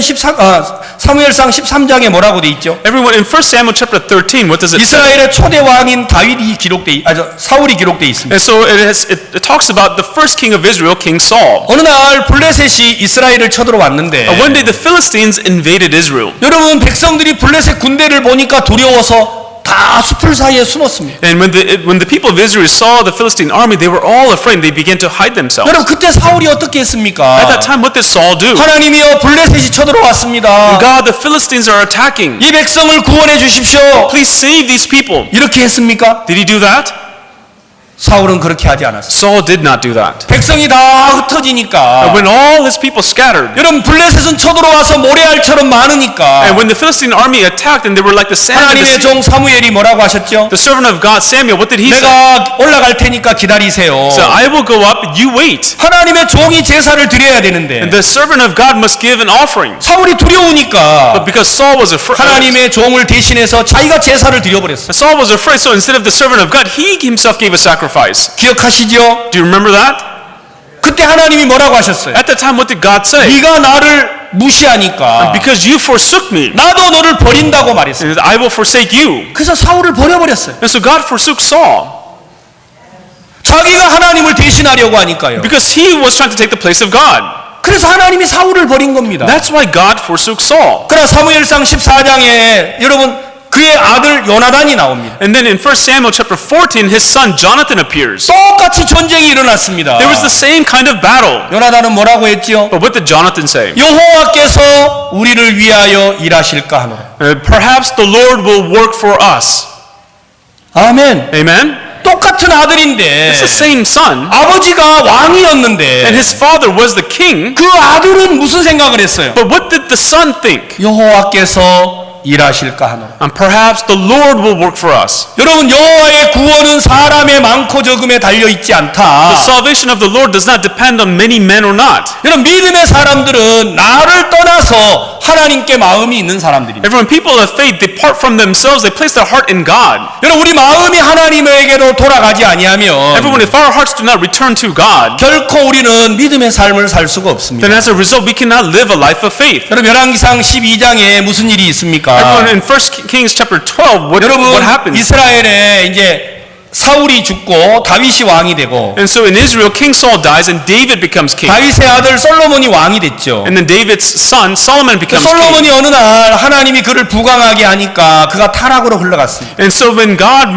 사무엘상 13장에 뭐라고 돼 있죠? Everyone, in 1 Samuel chapter 13, what does it say? 이스라엘의 초대 왕인 다윗이 사울이 기록돼 있습니다. And so it talks about the first king of Israel, King Saul. 어느 날 블레셋이 이스라엘을 쳐들어왔는데 One day the Philistines invaded Israel. 여러분 백성들이 블레셋 군대를 보니까 두려워서 다 숲을 사이에 숨었습니다. And when the people of Israel saw the Philistine army, they were all afraid. They began to hide themselves. 여러분 그때 사울이 어떻게 했습니까? At that time, what did Saul do? 하나님이여 블레셋이 쳐들어왔습니다. God, the Philistines are attacking. 이 백성을 구원해 주십시오. Please save these people. 이렇게 했습니까? Did he do that? 사울은 그렇게 하지 않았어요. Saul did not do that. 백성이 다 흩어지니까 When all his people scattered, 여러분 블레셋은 쳐들어와서 모래알처럼 많으니까 and when the Philistine army attacked and they were like the sand of the 하나님의 sea, 종 사무엘이 뭐라고 하셨죠? the servant of God, Samuel, what did he say? 내가 올라갈 테니까 기다리세요. So I will go up, you wait. 하나님의 종이 제사를 드려야 되는데 And the servant of God must give an offering. 사울이 두려우니까 But because Saul was afraid, 하나님의 종을 대신해서 자기가 제사를 드려버렸어요. Saul was afraid, so instead of the servant of God, he himself gave a sacrifice. 기억하시죠? Do you remember that? 그때 하나님이 뭐라고 하셨어요? At that time, what did God say? 네가 나를 무시하니까 Because you forsook me, 나도 너를 버린다고 말했어요. I will forsake you. 그래서 사울을 버려버렸어요. And so God forsook Saul 자기가 하나님을 대신하려고 하니까요. because he was trying to take the place of God. 그래서 하나님이 사울을 버린 겁니다. That's why God forsook Saul. 그러나 사무엘상 14장에 여러분 그의 아들 요나단이 나옵니다. And then in 1 Samuel chapter 14, his son Jonathan appears. 똑같이 전쟁이 일어났습니다. There was the same kind of battle. 요나단은 뭐라고 했지요? But what did Jonathan say? 여호와께서 우리를 위하여 일하실까 하노라. Perhaps the Lord will work for us. 아멘. Amen? 똑같은 아들인데 It's the same son. 아버지가 왕이었는데 And his father was the king. 그 아들은 무슨 생각을 했어요? But what did the son think? 여호와께서 일하실까 하노라. And perhaps the Lord will work for us. 여러분 여호와의 구원은 사람의 많고 적음에 달려 있지 않다. The salvation of the Lord does not depend on many men or not. 여러분 믿음의 사람들은 나를 떠나서 하나님께 마음이 있는 사람들입니다. And when people of faith depart from themselves, they place their heart in God. 여러분 우리 마음이 하나님에게로 돌아가지 아니하면 Everyone, if our hearts do not return to God, 결코 우리는 믿음의 삶을 살 수가 없습니다. then as a result, we cannot live a life of faith. 여러분 열왕기상 12장에 무슨 일이 있습니까? Everyone, in 1 Kings chapter 12, what 여러분 happens? 이스라엘에 이제 사울이 죽고 다윗이 왕이 되고 And so in Israel, King Saul dies and David becomes king. 다윗의 아들 솔로몬이 왕이 됐죠. And then David's son, Solomon, becomes king. 솔로몬이 어느 날 하나님이 그를 부강하게 하니까 그가 타락으로 흘러갔습니다. And so when God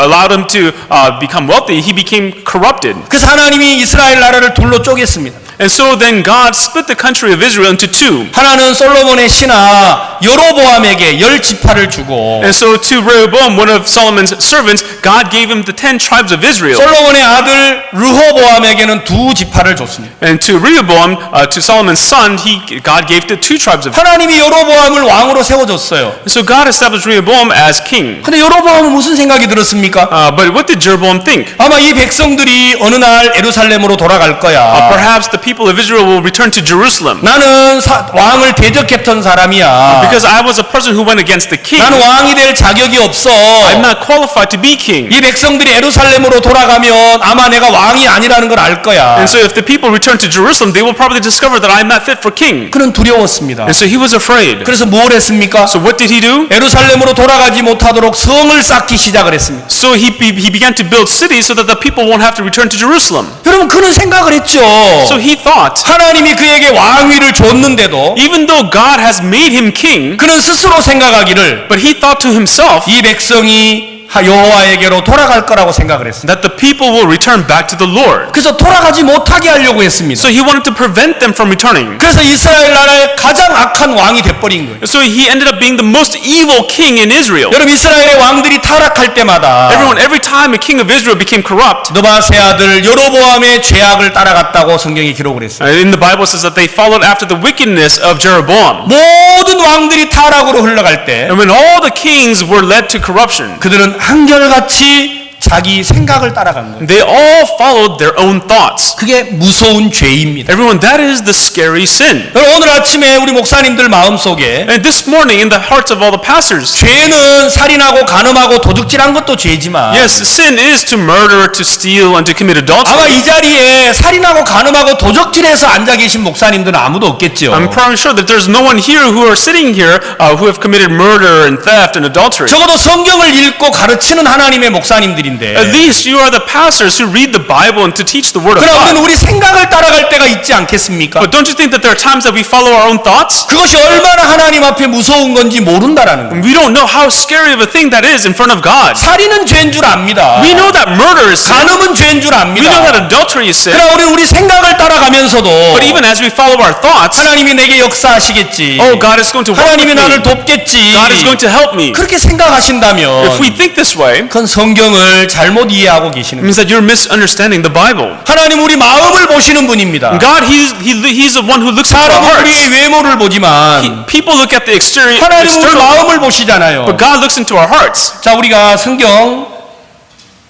allowed him to become wealthy, he became corrupted. 그래서 하나님이 이스라엘 나라를 둘로 쪼갰습니다. And so then God split the country of Israel into two. 하나는 솔로몬의 신하 여로보암에게 10지파를 주고 And so to Rehoboam, one of Solomon's servants, God gave him the 10 tribes of Israel. 솔로몬의 아들 르호보암에게는 2지파를 줬습니다. And to Rehoboam, to Solomon's son, God gave the 2 tribes of Israel. 하나님이 여로보암을 왕으로 세워줬어요. So God established Rehoboam as king. 근데 여로보암은 무슨 생각이 들었습니까? But what did Jeroboam think? 아마 이 백성들이 어느 날 예루살렘으로 돌아갈 거야. Perhaps the people of Israel will return to Jerusalem. 나는 왕을 대적했던 사람이야. Because I was a person who went against the king. 나는 왕이 될 자격이 없어. I'm not qualified to be king. 이 백성들이 예루살렘으로 돌아가면 아마 내가 왕이 아니라는 걸 알 거야. And so if the people return to Jerusalem, they will probably discover that I'm not fit for king. 그는 두려웠습니다. And so he was afraid. 그래서 뭘 했습니까? So what did he do? 예루살렘으로 돌아가지 못하도록 성을 쌓기 시작을 했습니다. So he began to build cities so that the people won't have to return to Jerusalem. 여러분 그는 생각을 했죠. So he thought, 하나님이 그에게 왕위를 줬는데도 even though God has made him king, 그는 스스로 생각하기를 but he thought to himself 이 백성이 여호와에게로 돌아갈 거라고 생각을 했습니다. that the people will return back to the Lord. 그래서 돌아가지 못하게 하려고 했습니다. So he wanted to prevent them from returning. 그래서 이스라엘 나라의 가장 악한 왕이 돼버린 거예요. So he ended up being the most evil king in Israel. 여러분 이스라엘의 왕들이 타락할 때마다 Every time a king of Israel became corrupt, 느바세 아들 여로보암의 죄악을 따라갔다고 성경이 기록을 했어요. in the Bible says that they followed after the wickedness of Jeroboam. 모든 왕들이 타락으로 흘러갈 때 And when all the kings were led to corruption, 그들은 한결같이 자기 생각을 따라간 거예요. they all followed their own thoughts. 그게 무서운 죄입니다. Everyone, that is the scary sin. 여러분 오늘 아침에 우리 목사님들 마음속에 And this morning, in the hearts of all the pastors, 죄는 살인하고 간음하고 도둑질한 것도 죄지만 yes, sin is to murder, to steal, and to commit 아마 adultery. 이 자리에 살인하고 간음하고 도적질해서 앉아 계신 목사님들은 아무도 없겠죠. I'm probably sure that there's no one here who are sitting here who have committed murder and theft and adultery. 적어도 성경을 읽고 가르치는 하나님의 목사님들인데 At least you are the pastors who read the Bible and to teach the Word of 그럼 우리는 God. 우리 생각을 따라갈 때가 있지 않겠습니까? But don't you think that there are times that we follow our own thoughts? 그것이 얼마나 하나님 앞에 무서운 건지 모른다라는 거예요. We don't know how scary of a thing that is in front of God. 살인은 죄인 줄 압니다. We know that murder is sin. 간음은 죄인 줄 We know that 압니다. adultery is sin. 그러나 우리 생각을 따라가면서도 But even as we follow our thoughts, 하나님이 내게 역사하시겠지. oh, God is going to work with 하나님이 나를 me. 돕겠지. God is going to help me. 그렇게 생각하신다면 If we think this way, 그건 성경을 성경을 잘못 이해하고 계시는 It means that you're misunderstanding the Bible. 하나님 우리 마음을 보시는 분입니다. God, He's the one who looks at our 사람은 우리의 hearts. 외모를 보지만 People look at the exterior, 하나님 우리 마음을 보시잖아요. but God looks into our hearts. 자, 우리가 성경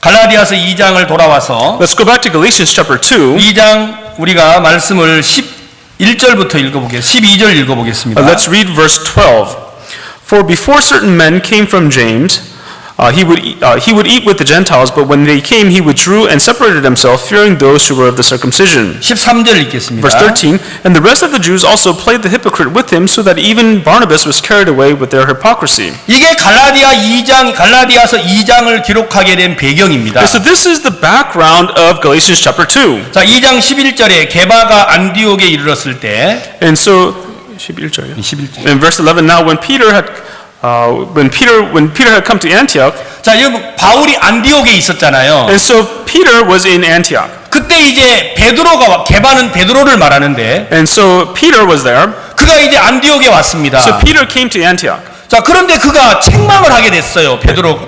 갈라디아서 2장을 돌아와서 Let's go back to Galatians chapter 2. 2장 우리가 말씀을 11절부터 읽어보겠습니다. 12절 읽어보겠습니다. Let's read verse 12. For before certain men came from James, he would eat with the Gentiles, but when they came, he withdrew and separated himself, fearing those who were of the circumcision. 13절 읽겠습니다. Verse 13, and the rest of the Jews also played the hypocrite with him, so that even Barnabas was carried away with their hypocrisy. 이게 갈라디아서 2장을 기록하게 된 배경입니다. And so this is the background of Galatians chapter 2. 자, 2장 11절에 게바가 안디옥에 이르렀을 때 And so 11절이요. 11절. In verse 11, now when Peter had come to Antioch, 자, 여러분 바울이 안디옥에 있었잖아요. and so Peter was in Antioch. 그때 이제 베드로가 게바는 베드로를 말하는데 And so Peter was there. 그가 이제 안디옥에 왔습니다. So Peter came to Antioch. 자, 그런데 그가 책망을 하게 됐어요.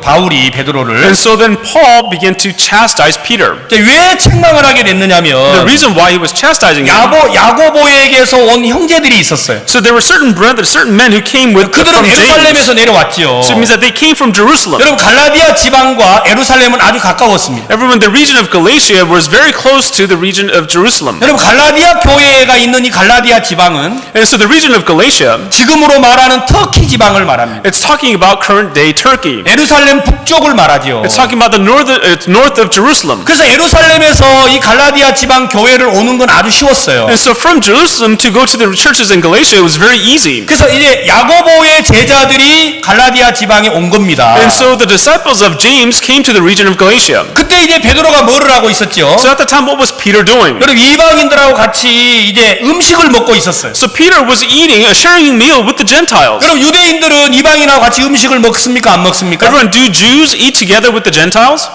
바울이 베드로를. And so then Paul began to chastise Peter. 자, 왜 책망을 하게 The 됐느냐면 reason why he was chastising him. 야고보에게서 온 형제들이 있었어요. So there were certain men who came with 그들은 from James. 예루살렘에서 내려왔지요. So it means that they came from Jerusalem. 여러분 갈라디아 지방과 예루살렘은 아주 가까웠습니다. Everyone, the region of Galatia was very close to the region of Jerusalem. 여러분 갈라디아 교회가 있는 이 갈라디아 지방은 And so the region of Galatia, 지금으로 말하는 터키 지방을 말합니다. it's talking about current day Turkey. 예루살렘 북쪽을 말하지요. It's talking about the north of Jerusalem. 그래서 예루살렘에서 이 갈라디아 지방 교회를 오는 건 아주 쉬웠어요. And so from Jerusalem to go to the churches in Galatia, it was very easy. 그래서 이제 야고보의 제자들이 갈라디아 지방에 온 겁니다. And so the disciples of James came to the region of Galatia. 그때 이제 베드로가 뭐를 하고 있었죠? So at the time, what was Peter doing? 여러분 이방인들하고 같이 이제 음식을 먹고 있었어요. So Peter was sharing a meal with the Gentiles. 여러분 유대인들은 이방인하고 같이 음식을 먹습니까? 안 먹습니까? Everyone, do Jews eat together with the Gentiles?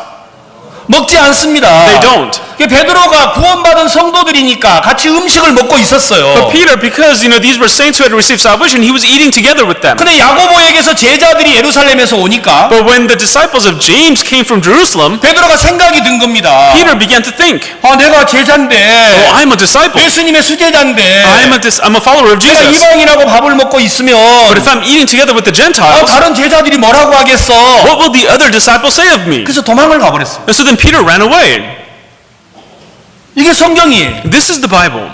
먹지 않습니다. They don't. 베드로가 구원받은 성도들이니까 같이 음식을 먹고 있었어요. But Peter, because these were saints who had received salvation, he was eating together with them. 근데 야고보에게서 제자들이 예루살렘에서 오니까 But when the disciples of James came from Jerusalem, 베드로가 생각이 든 겁니다. Peter began to think, 내가 제자인데 oh, I'm a disciple. 예수님의 수제자인데 I'm a follower of 내가 Jesus. 이방인하고 밥을 먹고 있으면 But if I'm eating together with the Gentiles, 다른 제자들이 뭐라고 하겠어? what will the other disciples say of me? 그래서 도망을 가버렸어요. And so then Peter ran away. 이게 성경이에요. This is the Bible.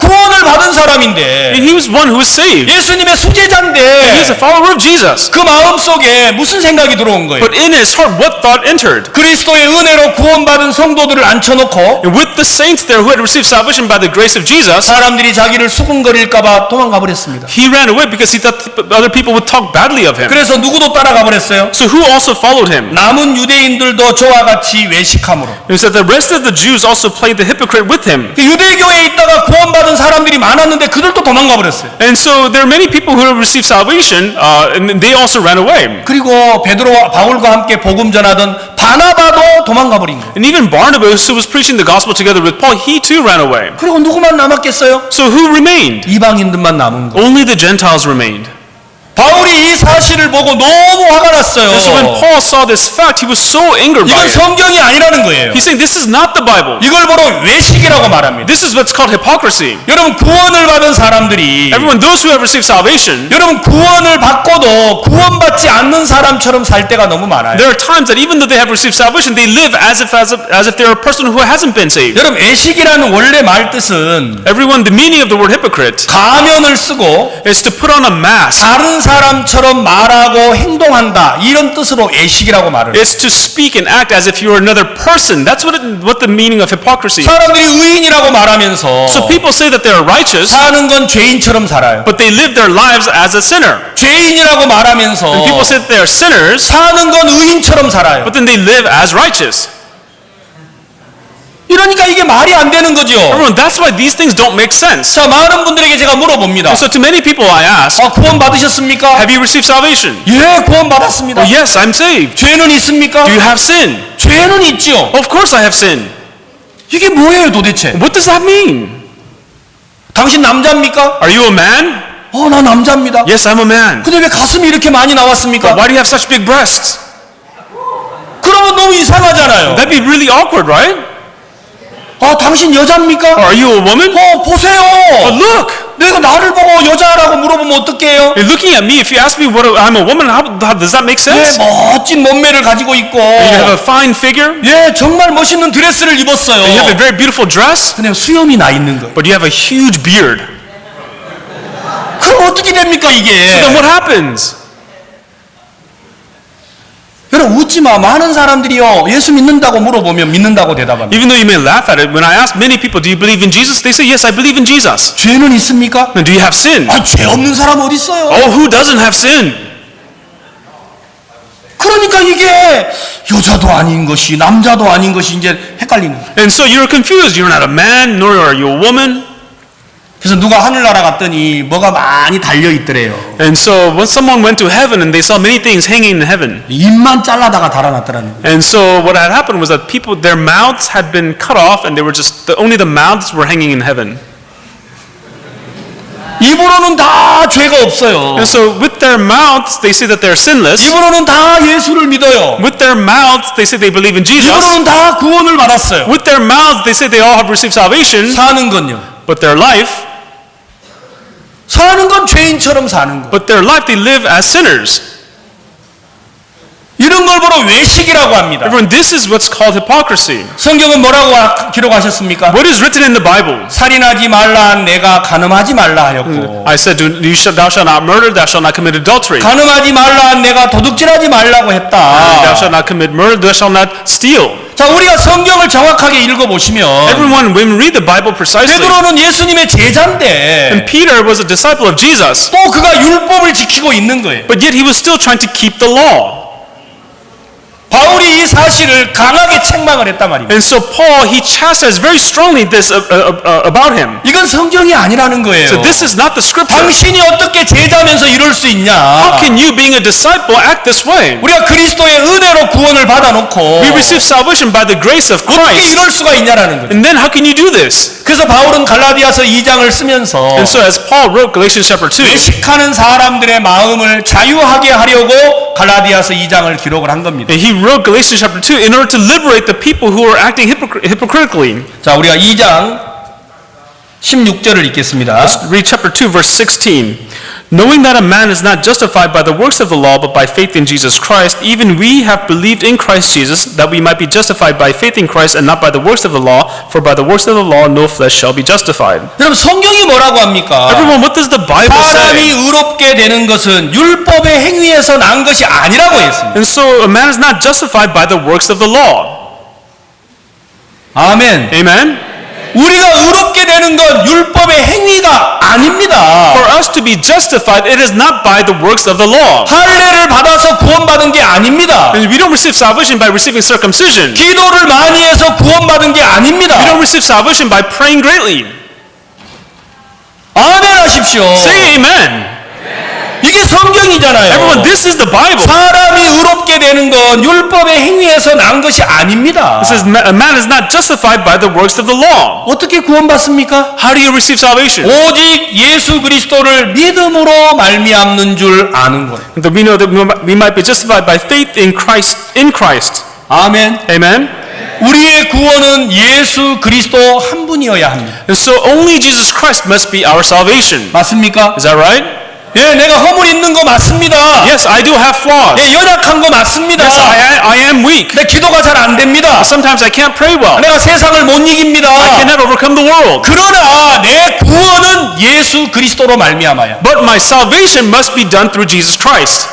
구원을 받은 사람인데 And he was one who was saved. 예수님의 And he's a 수제자인데 follower of Jesus. 그 마음 속에 무슨 생각이 들어온 거예요? But in his heart, what thought entered? 그리스도의 은혜로 구원받은 성도들을 앉혀놓고 And with the saints there who had received salvation by the grace of Jesus, 사람들이 자기를 수군거릴까봐 도망가 버렸습니다. he ran away because he thought other people would talk badly of him. 그래서 누구도 따라가 버렸어요? So who also followed him? 남은 유대인들도 저와 같이 외식함으로. And so the rest of the Jews also played the hypocrite with him. 유대교에 있다가 구원받은 사람들이 많았는데 그들도 도망가 버렸어요. And so there are many people who have received salvation, and they also ran away. 그리고 베드로와 바울과 함께 복음 전하던 바나바도 도망가 버린 거예요. And even Barnabas, who was preaching the gospel together with Paul, he too ran away. 그리고 누구만 남았겠어요? So who remained? 이방인들만 남은 거예요. Only the Gentiles remained. 바울이 이 사실을 보고 너무 화가 났어요. And so when Paul saw this fact, he was so angered by 이건 it. 성경이 아니라는 거예요. He's saying this is not the Bible. 이걸 보러 외식이라고 말합니다. This is what's called hypocrisy. 여러분 구원을 받은 사람들이 Everyone, those who have received salvation, 여러분 구원을 받고도 구원받지 않는 사람처럼 살 때가 너무 많아요. there are times that even though they have received salvation, they live as if they're a person who hasn't been saved. 여러분 외식이라는 원래 말 뜻은 Everyone, the meaning of the word hypocrite 가면을 쓰고 is to put on a mask. 다른 사람처럼 말하고 행동한다 이런 뜻으로 외식이라고 말을 해요. It's to speak and act as if you're another person. That's what the meaning of hypocrisy is. 사람들이 의인이라고 말하면서 So people say that they are righteous, 사는 건 죄인처럼 살아요. but they live their lives as a sinner. 죄인이라고 말하면서 And people say that they are sinners, 사는 건 의인처럼 살아요. but then they live as righteous. 이러니까 이게 말이 안 되는 거죠. Everyone, that's why these things don't make sense. 자, 많은 분들에게 제가 물어봅니다. And so to many people I ask, 구원 받으셨습니까? have you received salvation? 예, 구원 받았습니다. Well, yes, I'm saved. 죄는 있습니까? Do you have sin? 죄는 있죠. Of course I have sin. 이게 뭐예요, 도대체? What does that mean? 당신 남자입니까? Are you a man? 나 남자입니다. Yes, I'm a man. 근데 왜 가슴이 이렇게 많이 나왔습니까? Why do you have such big breasts? 그럼 그러면 너무 이상하잖아요. That'd be really awkward, right? 당신 여자입니까? Are you a woman? 보세요. Look! 내가 나를 보고 여자라고 물어보면 어떡해요? You're looking at me. If you ask me what I'm a woman, how does that make sense? 멋진 몸매를 가지고 있고, You have a fine figure. 정말 멋있는 드레스를 입었어요. You have a very beautiful dress, 그냥 수염이 나 있는 거예요. but you have a huge beard. 그럼 어떻게 됩니까 So 이게? then what happens? 여러분 웃지 마. 많은 사람들이요 예수 믿는다고 물어보면 믿는다고 대답합니다. Even though you may laugh at it, when I ask many people, do you believe in Jesus? They say, yes, I believe in Jesus. 죄는 있습니까? And do you have sin? 죄 없는 사람 어디 있어요? Oh, who doesn't have sin? 그러니까 이게 여자도 아닌 것이 남자도 아닌 것이 이제 헷갈리는 거예요. And so you're confused. You're not a man, nor are you a woman. 그래서 누가 하늘나라 갔더니 뭐가 많이 달려 있더래요. And so when someone went to heaven and they saw many things hanging in heaven. 입만 잘라다가 달아놨더라는 거예요. And so what had happened was that people, their mouths had been cut off and they were just, only the mouths were hanging in heaven. 입으로는 다 죄가 없어요. And so with their mouths, they say that they're sinless. 입으로는 다 예수를 믿어요. With their mouths, they say they believe in Jesus. 입으로는 다 구원을 받았어요. With their mouths, they say they all have received salvation. 사는 건요. But their life, 사는 건 죄인처럼 사는 거. but their life, they live as sinners. 이런 걸 보러 외식이라고 합니다. Everyone, this is what's called hypocrisy. 성경은 뭐라고 기록하셨습니까? What is written in the Bible? 살인하지 말라 내가 간음하지 말라 하였고 I said, thou shalt not murder, thou shalt not commit adultery. 간음하지 말라 내가 도둑질하지 말라고 Thou 했다. shalt not commit murder, thou shalt not steal. 자, 우리가 성경을 정확하게 읽어보시면 Everyone, when we read the Bible precisely, 베드로는 예수님의 제자인데 and Peter was a disciple of Jesus, 또 그가 율법을 지키고 있는 거예요. but yet he was still trying to keep the law. 바울이 이 사실을 강하게 책망을 했단 말입니다. And so Paul, he chastised very strongly this about him. 이건 성경이 아니라는 거예요. So this is not the scripture. 당신이 어떻게 제자면서 이럴 수 있냐? How can you, being a disciple, act this way? 우리가 그리스도의 은혜로 구원을 받아놓고 We receive salvation by the grace of 어떻게 Christ. 이럴 수가 있냐라는 거예요. And then how can you do this? 그래서 바울은 갈라디아서 2장을 쓰면서 And so as Paul wrote Galatians chapter 2, 외식하는 사람들의 마음을 자유하게 하려고 갈라디아서 2장을 기록을 한 겁니다. and he wrote Galatians chapter 2 in order to liberate the people who are acting hypocritically. 자, 우리가 2장 16절을 읽겠습니다. Read chapter 2 verse 16. Knowing that a man is not justified by the works of the law but by faith in Jesus Christ, even we have believed in Christ Jesus that we might be justified by faith in Christ and not by the works of the law, for by the works of the law no flesh shall be justified. 여러분 성경이 뭐라고 합니까? Everyone, what does the Bible 사람이 say? 의롭게 되는 것은 율법의 행위에서 난 것이 아니라고 했습니다. And so a man is not justified by the works of the law. 아멘. Amen? 우리가 의롭게 되는 건 율법의 행위가 아닙니다. For us to be justified, it is not by the works of the law. 할례를 받아서 구원받은 게 아닙니다. And we don't receive salvation by receiving circumcision. 기도를 많이 해서 구원받은 게 아닙니다. We don't receive salvation by praying greatly. 아멘 하십시오. Say amen. 이게 성경이잖아요. Everyone, this is the Bible. 사람이 의롭게 되는 건 율법의 행위에서 난 것이 아닙니다. It says a man is not justified by the works of the law. 어떻게 구원받습니까? How do you receive salvation? 오직 예수 그리스도를 믿음으로 말미암는 줄 아는 거예요. That we know that we might be justified by faith in Christ. 아멘. Amen? 우리의 구원은 예수 그리스도 한 분이어야 합니다. And so only Jesus Christ must be our salvation. 맞습니까? Is that right? 예, 내가 허물 있는 거 맞습니다. Yes, I do have flaws. 예, 연약한 거 맞습니다. Yes, I am weak. 내 기도가 잘 안 됩니다. Sometimes I can't pray well. 내가 세상을 못 이깁니다. I cannot overcome the world. 그러나 내 구원은 예수 그리스도로 말미암아야. But my salvation must be done through Jesus Christ.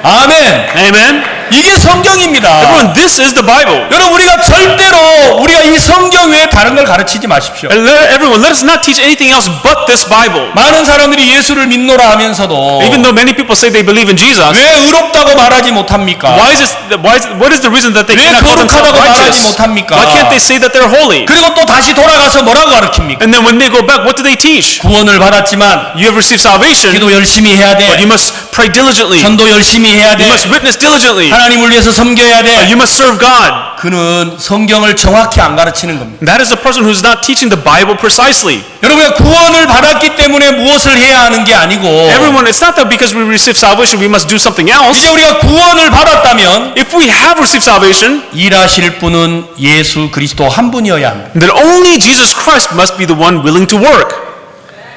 아멘. Amen? 이게 성경입니다. Everyone, this is the Bible. 여러분 우리가 절대로 우리가 이 성경 외에 다른 걸 가르치지 마십시오. And everyone, let us not teach anything else but this Bible. 많은 사람들이 예수를 믿노라 하면서도 Even though many people say they believe in Jesus, 왜 의롭다고 말하지 못합니까? what is the reason that they 왜 cannot call themselves 거룩하다고 말하지 righteous? 못합니까? Why can't they say that they're holy? 그리고 또 다시 돌아가서 뭐라고 가르칩니까? And then when they go back, what do they teach? 구원을 받았지만 You have received salvation, 기도 열심히 해야 but 돼. you must pray diligently. 전도 열심히 해야 돼. You must witness diligently. 하나님을 위해서 섬겨야 돼. You must serve God. 그는 성경을 정확히 안 가르치는 겁니다. That is a person who's not teaching the Bible precisely. 여러분, 구원을 받았기 때문에 무엇을 해야 하는 게 아니고, Everyone, it's not that because we receive salvation we must do something else. 이제 우리가 구원을 받았다면 If we have received salvation, 일하실 분은 예수 그리스도 한 분이어야 합니다. then only Jesus Christ must be the one willing to work.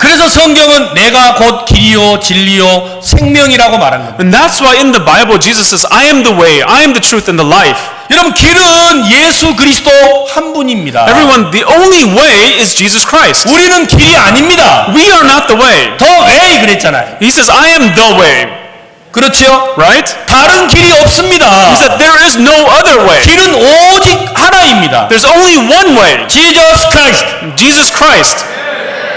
그래서 성경은 내가 곧 길이요 진리요 생명이라고 말한 겁니다. And that's why in the Bible Jesus says, I am the way, I am the truth and the life. 여러분, 길은 예수 그리스도 한 분입니다. Everyone, the only way is Jesus Christ. 우리는 길이 아닙니다. We are not the way. 더 웨이 그랬잖아요. He says, I am the way. 그렇죠? Right? 다른 길이 없습니다. He said, there is no other way. 길은 오직 하나입니다. There's only one way. Jesus Christ. Jesus Christ.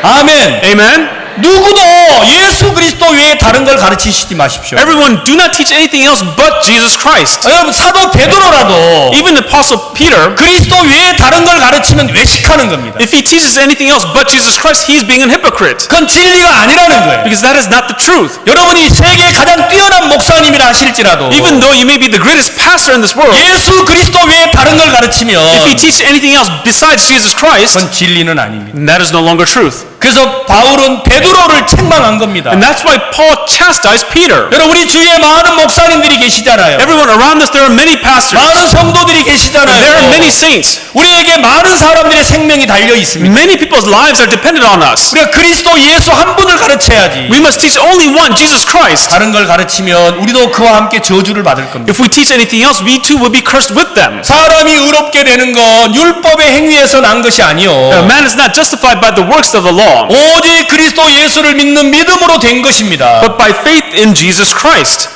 아멘. Amen? 누구도 예수 그리스도 외에 다른 걸 가르치시지 마십시오. Everyone, do not teach anything else but Jesus Christ. 여러분, 사도 베드로라도 Even Apostle Peter, 그리스도 외에 다른 걸 가르치면 외식하는 겁니다. if he teaches anything else but Jesus Christ, he's being a hypocrite. 그건 진리가 아니라는 거예요. Because that is not the truth. 여러분이 세계의 가장 뛰어난 목사님이라 하실지라도 Even though you may be the greatest pastor in this world, 예수 그리스도 외에 다른 걸 가르치면 if you teach anything else besides Jesus Christ, 그건 진리는 아닙니다. then that is no longer truth. 그래서 바울은 베드로를 책망한 겁니다. And that's why Paul chastised Peter. 여러분, 우리 주위에 많은 목사님들이 계시잖아요. Everyone around us, there are many pastors. 많은 성도들이 There are many 계시잖아요. saints. 우리에게 많은 사람들의 생명이 달려 있습니다. Many people's lives are dependent on us. 우리가 그리스도 예수 한 분을 가르쳐야지. We must teach only one, Jesus Christ. 다른 걸 가르치면 우리도 그와 함께 저주를 받을 겁니다. If we teach anything else, we too will be cursed with them. 사람이 의롭게 되는 건 율법의 행위에서 난 것이 아니요. Man is not justified by the works of the law, 오직 그리스도 예수를 믿는 믿음으로 된 것입니다. but by faith in Jesus Christ.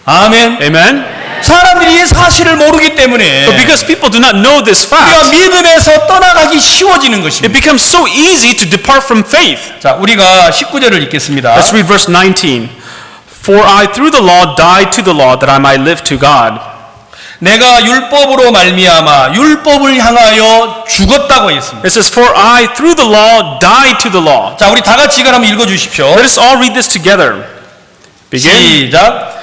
아멘. Amen? 사람들이 이 사실을 모르기 때문에 But because people do not know this 우리가 fact, 믿음에서 떠나가기 쉬워지는 it 것입니다. becomes so easy to depart from faith. 자, 우리가 19절을 읽겠습니다. Let's read verse 19. For I through the law died to the law that I might live to God. 내가 율법으로 말미암아 율법을 향하여 죽었다고 했습니다. It says, For I through the law died to the law. 자, 우리 다 같이 이걸 한번 읽어 주십시오. Let us all read this together. Begin. 시작.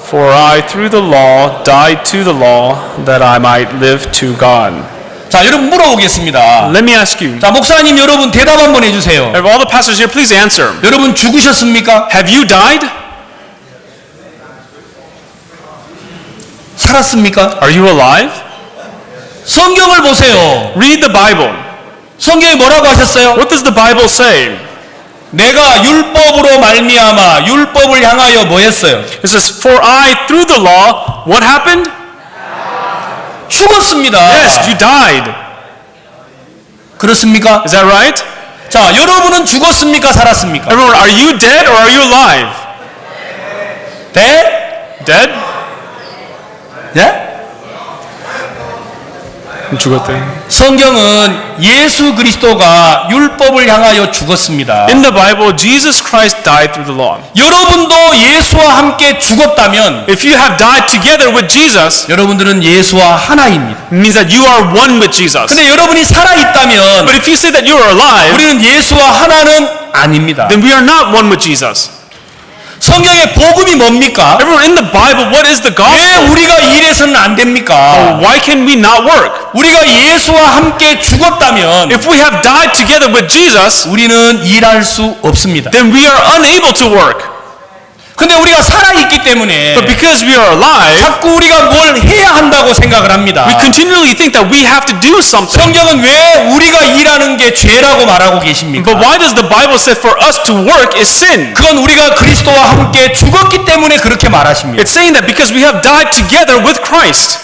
For I through the law died to the law that I might live to God. 자, 여러분 물어보겠습니다. Let me ask you. 자, 목사님 여러분 대답 한번 해 주세요. Have all the pastors here, please answer. 여러분 죽으셨습니까? Have you died? 살았습니까? Are you alive? 성경을 보세요. Read the Bible. 성경이 뭐라고 하셨어요? What does the Bible say? 내가 율법으로 말미암아 율법을 향하여 뭐 했어요? It says, For I through the law, what happened? 죽었습니다. Yes, you died. 그렇습니까? Is that right? 자, 여러분은 죽었습니까? 살았습니까? Everyone, are you dead or are you alive? 네? Dead? 예? 죽었대. 성경은 예수 그리스도가 율법을 향하여 죽었습니다. In the Bible, Jesus Christ died through the law. 여러분도 예수와 함께 죽었다면 If you have died together with Jesus, 여러분들은 예수와 하나입니다. it means that you are one with Jesus. 근데 여러분이 살아있다면 But if you say that you are alive, 우리는 예수와 하나는 아닙니다. then we are not one with Jesus. 성경의 복음이 뭡니까? Everyone, in the Bible, what is the 왜 gospel? 우리가 일해서는 안 됩니까? Why can we not work? 우리가 예수와 함께 죽었다면 If we have died together with Jesus, 우리는 일할 수 없습니다. then we are unable to work. 근데 우리가 살아있기 때문에 But because we are alive, 자꾸 우리가 뭘 해야 한다고 생각을 합니다. we continually think that we have to do something. 성경은 왜 우리가 일하는 게 죄라고 말하고 계십니까? But why does the Bible say for us to work is sin? 그건 우리가 그리스도와 함께 죽었기 때문에 그렇게 말하십니다. It's saying that because we have died together with Christ.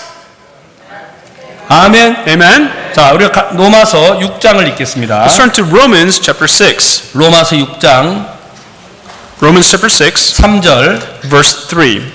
아멘. Amen? 자, 우리가 로마서 6장을 읽겠습니다. Let's turn to Romans chapter 6. 로마서 6장 Romans chapter 6, 3절. verse 3.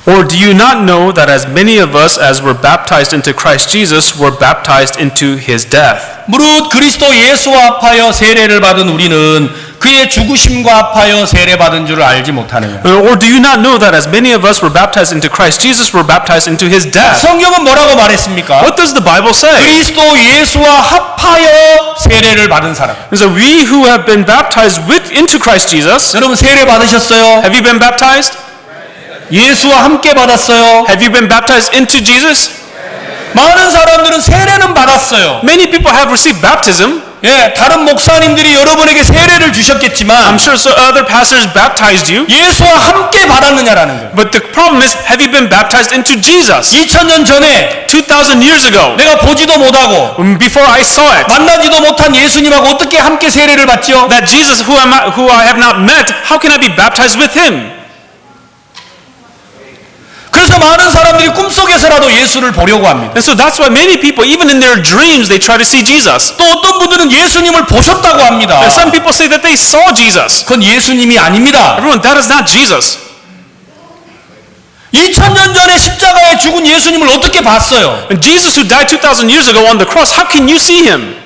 Or do you not know that as many of us as were baptized into Christ Jesus were baptized into his death? 무릇 그리스도 예수와 합하여 세례를 받은 우리는 그의 죽으심과 합하여 세례받은 줄을 알지 못하느냐. Or do you not know that as many of us were baptized into Christ Jesus were baptized into his death? 성경은 뭐라고 말했습니까? What does the Bible say? 그리스도 예수와 합하여 세례를 받은 사람. So we who have been baptized into Christ Jesus, 여러분 세례 받으셨어요? have you been baptized? 예수와 함께 받았어요. Have you been baptized into Jesus? 많은 사람들은 세례는 받았어요. Many people have received baptism. 예, 다른 목사님들이 여러분에게 세례를 주셨겠지만 I'm sure so other pastors baptized you. 예수와 함께 받았느냐라는 거예요. But the problem is, have you been baptized into Jesus? 2000년 전에 2,000 years ago, 내가 보지도 못하고 before I saw it, 만나지도 못한 예수님하고 어떻게 함께 세례를 받지요? that Jesus who I have not met, how can I be baptized with him? 그래서 많은 사람들이 꿈속에서라도 예수를 보려고 합니다. And so that's why many people, even in their dreams, they try to see Jesus. 또 어떤 분들은 예수님을 보셨다고 합니다. And some people say that they saw Jesus. 그건 예수님이 아닙니다. Everyone, that is not Jesus. 2000년 전에 십자가에 죽은 예수님을 어떻게 봤어요? And Jesus who died 2,000 years ago on the cross, how can you see him?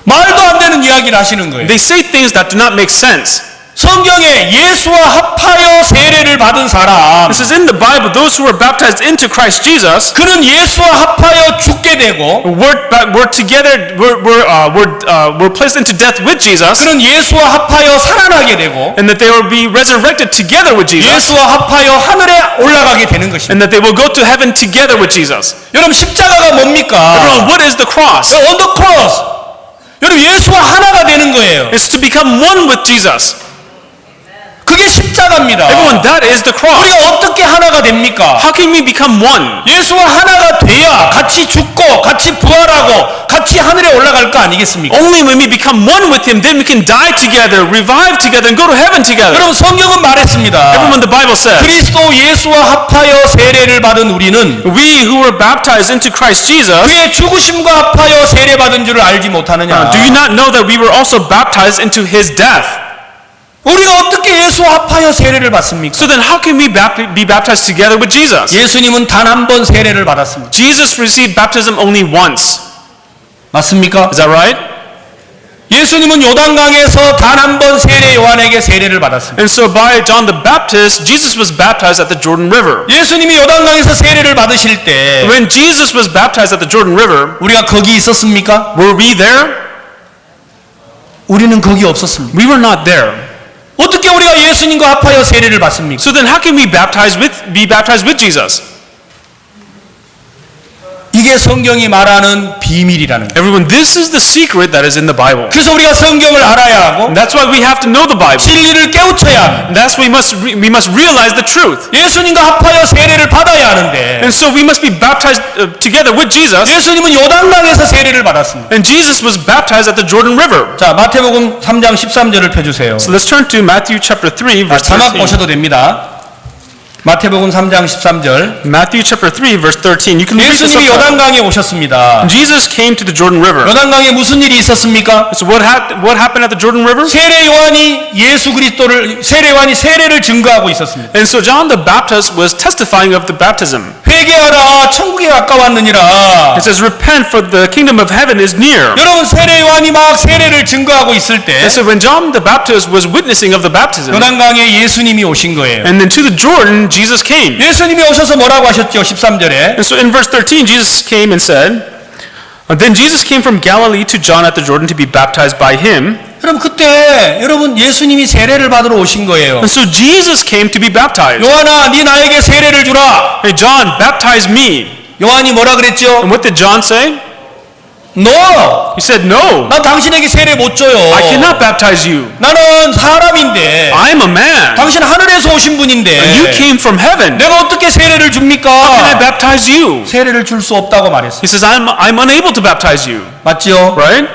말도 안 되는 이야기를 하시는 거예요. They say things that do not make sense. 성경에 예수와 합하여 세례를 받은 사람, This is in the Bible, those who were baptized into Christ Jesus 그는 예수와 합하여 죽게 되고 were together, were placed into death with Jesus, 그는 예수와 합하여 살아나게 되고 and that they will be resurrected together with Jesus, 예수와 합하여 하늘에 올라가게 되는 것입니다. and that they will go to heaven together with Jesus. 여러분 십자가가 뭡니까? Everyone, what is the cross? On the cross. 여러분 예수와 하나가 되는 거예요. It's to become one with Jesus. 그게 십자가입니다. Everyone, that is the cross. 우리가 어떻게 하나가 됩니까? How can we become one? 예수와 하나가 돼야 같이 죽고 같이 부활하고 같이 하늘에 올라갈 거 아니겠습니까? Only when we become one with him, then we can die together, revive together, and go to heaven together. 여러분 성경은 말했습니다. Everyone, the Bible says, 그리스도 예수와 합하여 세례를 받은 우리는 we who were baptized into Christ Jesus, 그의 죽으심과 합하여 세례 받은 줄을 알지 못하느냐? do you not know that we were also baptized into his death? 우리가 어떻게 예수와 합하여 세례를 받습니까? So then how can we be baptized together with Jesus? 예수님은 단 한 번 세례를 받았습니다. Jesus received baptism only once. 맞습니까? Is that right? 예수님은 요단강에서 단 한 번 세례 요한에게 세례를 받았습니다. And so by John the Baptist, Jesus was baptized at the Jordan River. 예수님이 요단강에서 세례를 받으실 때 When Jesus was baptized at the Jordan River, 우리가 거기 있었습니까? were we there? 우리는 거기 없었습니다. We were not there. 어떻게 우리가 예수님과 합하여 세례를 받습니까? So then how can we be baptized with Jesus? 이게 성경이 말하는 비밀이라는 거예요. Everyone, this is the secret that is in the Bible. 그래서 우리가 성경을 알아야 하고 And that's why we have to know the Bible. 진리를 깨우쳐야 합니다. And that's why we must realize the truth. 예수님과 합하여 세례를 받아야 하는데 And so we must be baptized together with Jesus. 예수님은 요단강에서 세례를 받았습니다. And Jesus was baptized at the Jordan River. 자, 마태복음 3장 13절을 펴주세요. So let's turn to Matthew chapter 3, verse 자막 13. 보셔도 됩니다. 마태복음 3장 13절. Matthew chapter 3, verse 13. You can read this 예수님이 up. 요단강에 오셨습니다. Jesus came to the Jordan River. 요단강에 무슨 일이 있었습니까? So what happened at the Jordan River? 세례 요한이 세례 요한이 세례를 증거하고 있었습니다. And so John the Baptist was testifying of the baptism. 회개하라, 천국에 가까웠느니라. It says, repent, for the kingdom of heaven is near. 여러분 세례 요한이 막 세례를 증거하고 있을 때 And so when John the Baptist was witnessing of the baptism, 요단강에 예수님이 오신 거예요. and then to the Jordan, Jesus came. 예수님이 오셔서 뭐라고 하셨죠? 13절에 And so in verse 13, Jesus came and said, then Jesus came from Galilee to John at the Jordan to be baptized by him. 여러분 그때 여러분 예수님이 세례를 받으러 오신 거예요. And so Jesus came to be baptized. 요한아, 네 나에게 세례를 주라. Hey, John, baptize me. 요한이 뭐라 그랬죠? And what did John say? No. He said, no, 난 당신에게 세례 못 줘요. I cannot baptize you. 나는 사람인데. I'm a man. 당신 하늘에서 오신 분인데. You came from heaven. 내가 어떻게 세례를 줍니까? How can I baptize you? 세례를 줄 수 없다고 말했어요. He says, I'm unable to baptize you. 맞죠? Right?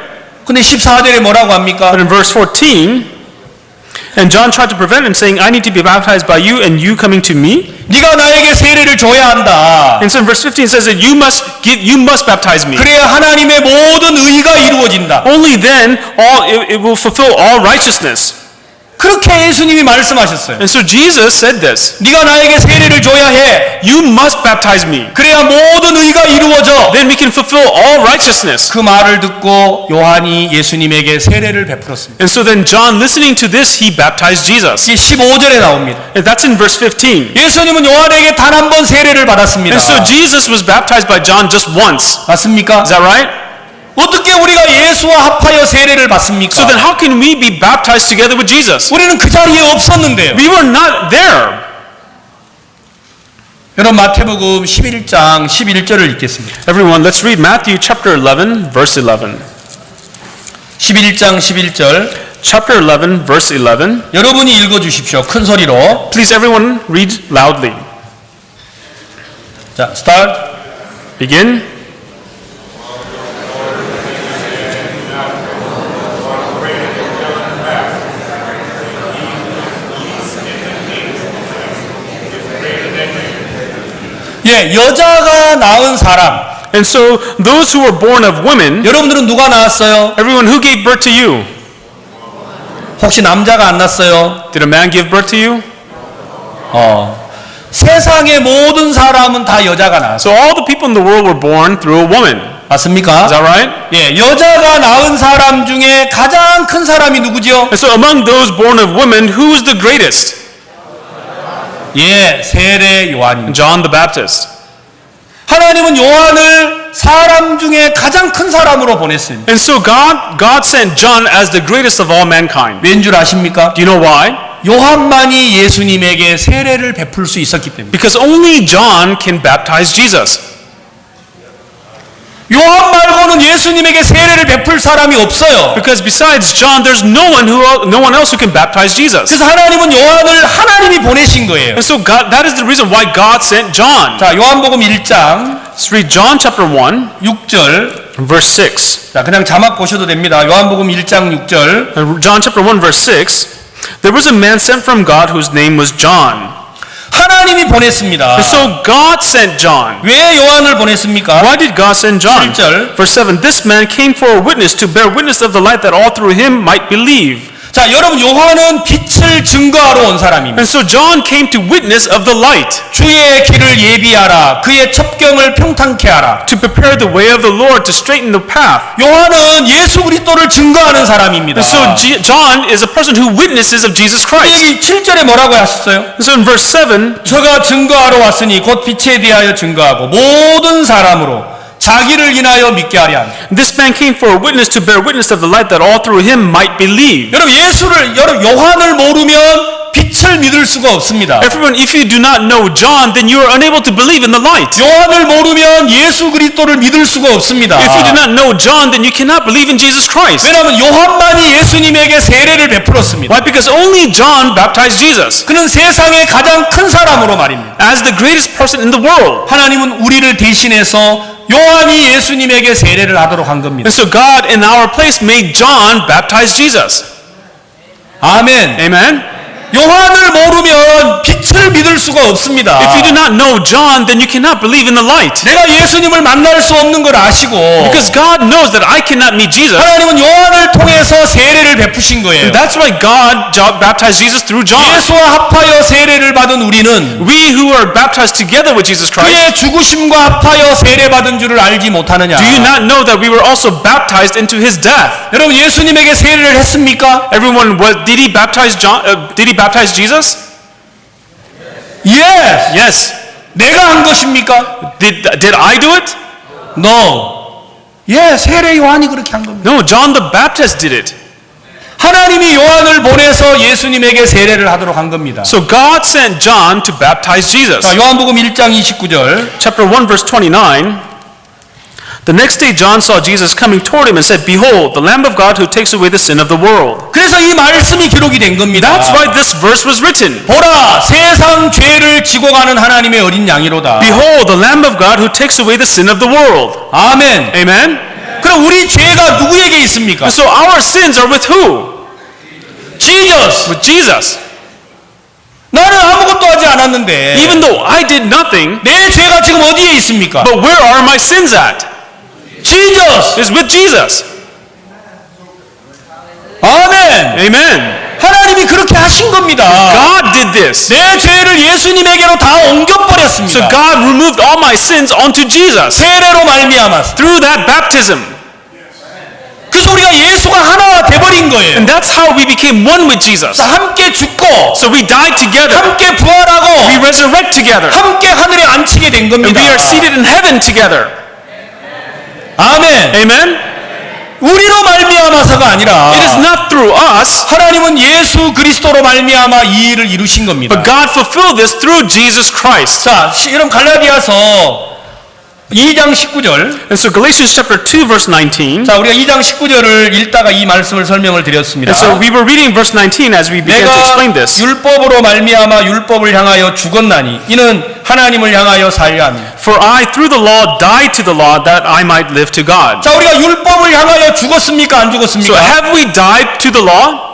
근데 14절에 뭐라고 합니까? But in verse 14, and John tried to prevent him, saying, I need to be baptized by you, and you coming to me? 네가 나에게 세례를 줘야 한다. And so in verse 15 it says that you must baptize me. 그래야 하나님의 모든 의가 이루어진다. Only then it will fulfill all righteousness. 그렇게 예수님이 말씀하셨어요. And so Jesus said this. 네가 나에게 세례를 줘야 해. You must baptize me. 그래야 모든 의가 이루어져. Then we can fulfill all righteousness. 그 말을 듣고 요한이 예수님에게 세례를 베풀었습니다. And so then John, listening to this, he baptized Jesus. 이게 15절에 나옵니다. And that's in verse 15. 예수님은 요한에게 단 한 번 세례를 받았습니다. And so Jesus was baptized by John just once. 맞습니까? Is that right? 어떻게 우리가 예수와 합하여 세례를 받습니까? So then how can we be baptized together with Jesus? 우리는 그 자리에 없었는데요. We were not there. 여러분 마태복음 11장 11절을 읽겠습니다. Everyone, let's read Matthew chapter 11, verse 11. 11장 11절 Chapter 11, verse 11. 여러분이 읽어주십시오. 큰 소리로. Please everyone read loudly. 자, 스타트. Begin. 예, 여자가 낳은 사람. And so those who were born of women, 여러분들은 누가 낳았어요? everyone who gave birth to you, 혹시 남자가 안 낳았어요? did a man give birth to you? 세상의 모든 사람은 다 여자가 낳았어요. So all the people in the world were born through a woman. 맞습니까? Is that right? 예, 여자가 낳은 사람 중에 가장 큰 사람이 누구죠? And so among those born of women, who is the greatest? 예, 세례 요한입니다. John the Baptist. 하나님은 요한을 사람 중에 가장 큰 사람으로 보냈습니다. And so God sent John as the greatest of all mankind. 왠 줄 아십니까? Do you know why? 요한만이 예수님에게 세례를 베풀 수 있었기 때문에. Because only John can baptize Jesus. 요한 말고는 예수님에게 세례를 베풀 사람이 없어요. Because besides John, there's no one else who can baptize Jesus. 그래서 하나님은 요한을 하나님이 보내신 거예요. And so that is the reason why God sent John. 자, 요한복음 1장 Let's read John chapter 1, 6절. verse 6. 자, 그냥 자막 보셔도 됩니다. 요한복음 1장 6절. John chapter 1, verse 6. There was a man sent from God whose name was John. 하나님이 보냈습니다. And so God sent John. 왜 요한을 보냈습니까? Why did God send John? 7절. Verse 7. This man came for a witness to bear witness of the light that all through him might believe. 자, 여러분 요한은 빛을 증거하러 온 사람입니다. And so John came to witness of the light, 주의 길을 예비하라. 그의 첩경을 평탄케 하라. to prepare the way of the Lord, to straighten the path. 요한은 예수 그리스도를 증거하는 사람입니다. And so John is a person who witnesses of Jesus Christ. 여기 7절에 뭐라고 하셨어요? And so in verse 7, 저가 증거하러 왔으니 곧 빛에 대하여 증거하고 모든 사람으로 자기를 인하여 믿게 하려 한다. this man came for a witness to bear witness of the light that all through him might believe. 여러분 요한을 모르면 빛을 믿을 수가 없습니다. Everyone, if you do not know John, then you are unable to believe in the light. 요한을 모르면 예수 그리스도를 믿을 수가 없습니다. If you do not know John, then you cannot believe in Jesus Christ. 왜냐하면 요한만이 예수님에게 세례를 베풀었습니다. Why? Because only John baptized Jesus 그는 세상의 가장 큰 사람으로 말입니다. as the greatest person in the world. 하나님은 우리를 대신해서 요한이 예수님에게 세례를 하도록 한 겁니다. And so God in our place made John baptize Jesus. 아멘. Amen. 요한을 모르면 빛을 믿을 수가 없습니다. If you do not know John, then you cannot believe in the light. 내가 예수님을 만날 수 없는 걸 아시고 Because God knows that I cannot meet Jesus. 하나님은 요한을 통해서 세례를 베푸신 거예요. That's why God baptized Jesus through John. 예수와 합하여 세례를 받은 우리는 We who are baptized together with Jesus Christ, 그의 죽으심과 합하여 세례받은 줄을 알지 못하느냐? do you not know that we were also baptized into his death? 여러분 예수님에게 세례를 했습니까? Everyone, did he baptize John? Did he baptize Jesus? Yes. Yes. 내가 한 것입니까? Did I do it? No. 예, 세례 요한이 그렇게 한 겁니다. No, John the Baptist did it. 하나님이 요한을 보내서 예수님에게 세례를 하도록 한 겁니다. So God sent John to baptize Jesus. 자, 요한복음 1장 29절. Chapter 1, verse 29. The next day John saw Jesus coming toward him and said, Behold, the Lamb of God who takes away the sin of the world. 그래서 이 말씀이 기록이 된 겁니다. That's why this verse was written. 보라, 세상 죄를 지고 가는 하나님의 어린 양이로다. Behold, the Lamb of God who takes away the sin of the world. 아멘. Amen? 그럼 우리 죄가 누구에게 있습니까? So our sins are with who? Jesus. With Jesus. 나는 아무것도 하지 않았는데 Even though I did nothing, 내 죄가 지금 어디에 있습니까? but where are my sins at? Jesus. It's with Jesus. 아멘. Amen. 하나님이 그렇게 하신 겁니다. God did this. 내 죄를 예수님에게로 다 So 옮겨버렸습니다. God removed all my sins onto Jesus 세례로 말미암아. through that baptism. 그래서 우리가 예수가 하나 돼버린 거예요. And that's how we became one with Jesus. 함께 죽고 So we died together. 함께 부활하고 We resurrect together. 함께 하늘에 앉히게 된 And 겁니다. we are seated in heaven together. 아멘. Amen. 우리로 말미암아서가 아니라 It is not through us, 하나님은 예수 그리스도로 말미암아 이 일을 이루신 겁니다. but God fulfilled this through Jesus Christ. 자, 여러분 갈라디아서 2장 19절. And so Galatians chapter 2 verse 19. 자, 우리가 2장 19절을 읽다가 이 말씀을 설명을 드렸습니다. And so we were reading verse 19 as we began to explain 내가 this. 율법으로 말미암아 율법을 향하여 죽었나니 이는 하나님을 향하여 살려 함이라. For I through the law died to the law that I might live to God. 자, 우리가 율법을 향하여 죽었습니까? 안 So 죽었습니까? have we died to the law?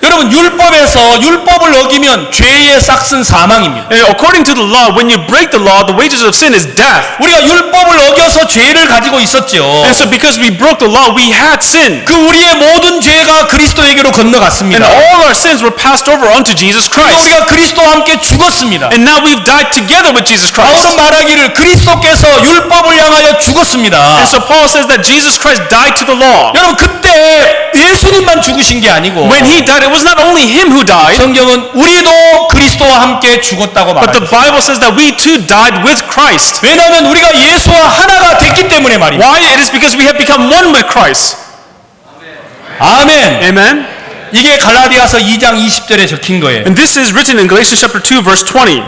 여러분 율법에서 율법을 어기면 죄의 싹은 사망입니다. And according to the law, when you break the law, the wages of sin is death. 우리가 율법을 어겨서 죄를 가지고 있었죠. And so because we broke the law, we had sin. 그 우리의 모든 죄가 그리스도에게로 And 건너갔습니다. all our sins were passed over unto Jesus 그리고 Christ. 우리가 그리스도와 함께 죽었습니다. And now we've died together with Jesus Christ. 바울은 말하기를 그리스도께서 율법을 향하여 죽었습니다. And so Paul says that Jesus Christ died to the law. 여러분 그때 예수님만 죽으신 게 아니고 When he died, it was not only him who died, 성경은 우리도 그리스도와 함께 죽었다고 but the 말합니다. Bible says that we too died with Christ. 왜냐하면 우리가 예수와 하나가 됐기 때문에 말입니다. Why? It is because we have become one with Christ. 아멘. Amen. 이게 갈라디아서 2장 20절에 적힌 거예요. And this is written in Galatians chapter 2 verse 20.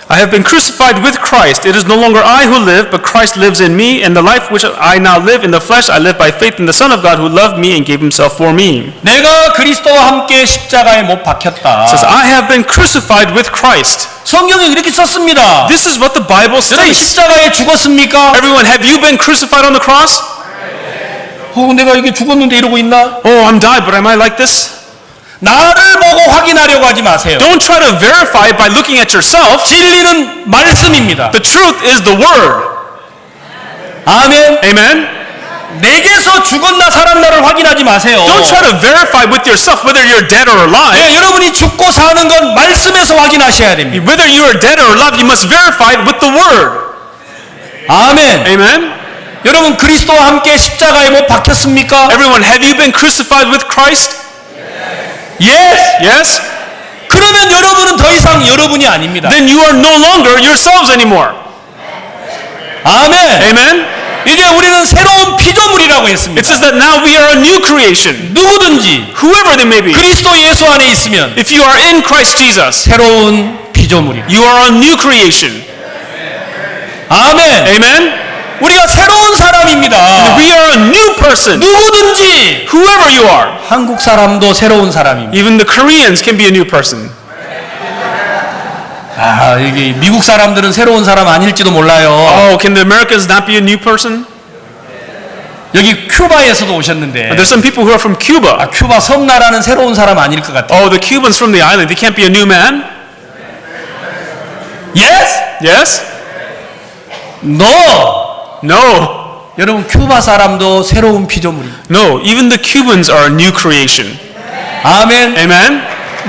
I have been crucified with Christ. It is no longer I who live, but Christ lives in me, and the life which I now live in the flesh, I live by faith in the Son of God who loved me and gave himself for me. 내가 그리스도와 함께 십자가에 못 박혔다. It says, I have been crucified with Christ. 성경에 이렇게 썼습니다. This is what the Bible 여러분 states. 십자가에 죽었습니까? Everyone, have you been crucified on the cross? 내가 이게 죽었는데 이러고 있나? Oh, I'm died, but am I like this? 나를 보고 확인하려고 하지 마세요. Don't try to verify it by looking at yourself. 진리는 말씀입니다. The truth is the word. 아멘. Amen? 내게서 죽었나 살았나를 확인하지 마세요. Don't try to verify with yourself whether you're dead or alive. 네, 여러분이 죽고 사는 건 말씀에서 확인하셔야 됩니다. Whether you are dead or alive, you must verify it with the word. 아멘. Amen? 여러분 그리스도와 함께 십자가에 못 박혔습니까? Everyone, have you been crucified with Christ? Yes. Yes? 그러면 여러분은 더 이상 여러분이 아닙니다. Then you are no longer yourselves anymore. 아멘. Amen? 이제 우리는 새로운 피조물이라고 했습니다. It says that now we are a new creation. 누구든지 Whoever they may be. 그리스도 예수 안에 있으면 If you are in Christ Jesus, 새로운 피조물이다. you are a new creation. 아멘. Amen? 우리가 새로운 사람입니다. We are a new person. 누구든지 Whoever you are. 한국 사람도 새로운 사람입니다. Even the Koreans can be a new person. 아, 이게 미국 사람들은 새로운 사람 아닐지도 몰라요. Oh, can the Americans not be a new person? 여기 큐바에서도 오셨는데 There's some people who are from Cuba. 큐바 섬나라는 새로운 사람 아닐 것 같아요. Oh, the Cubans from the island, they can't be a new man? Yes? Yes? No. No. 여러분 큐바 사람도 새로운 피조물입니다. No, even the Cubans are a new creation. 아멘. Amen?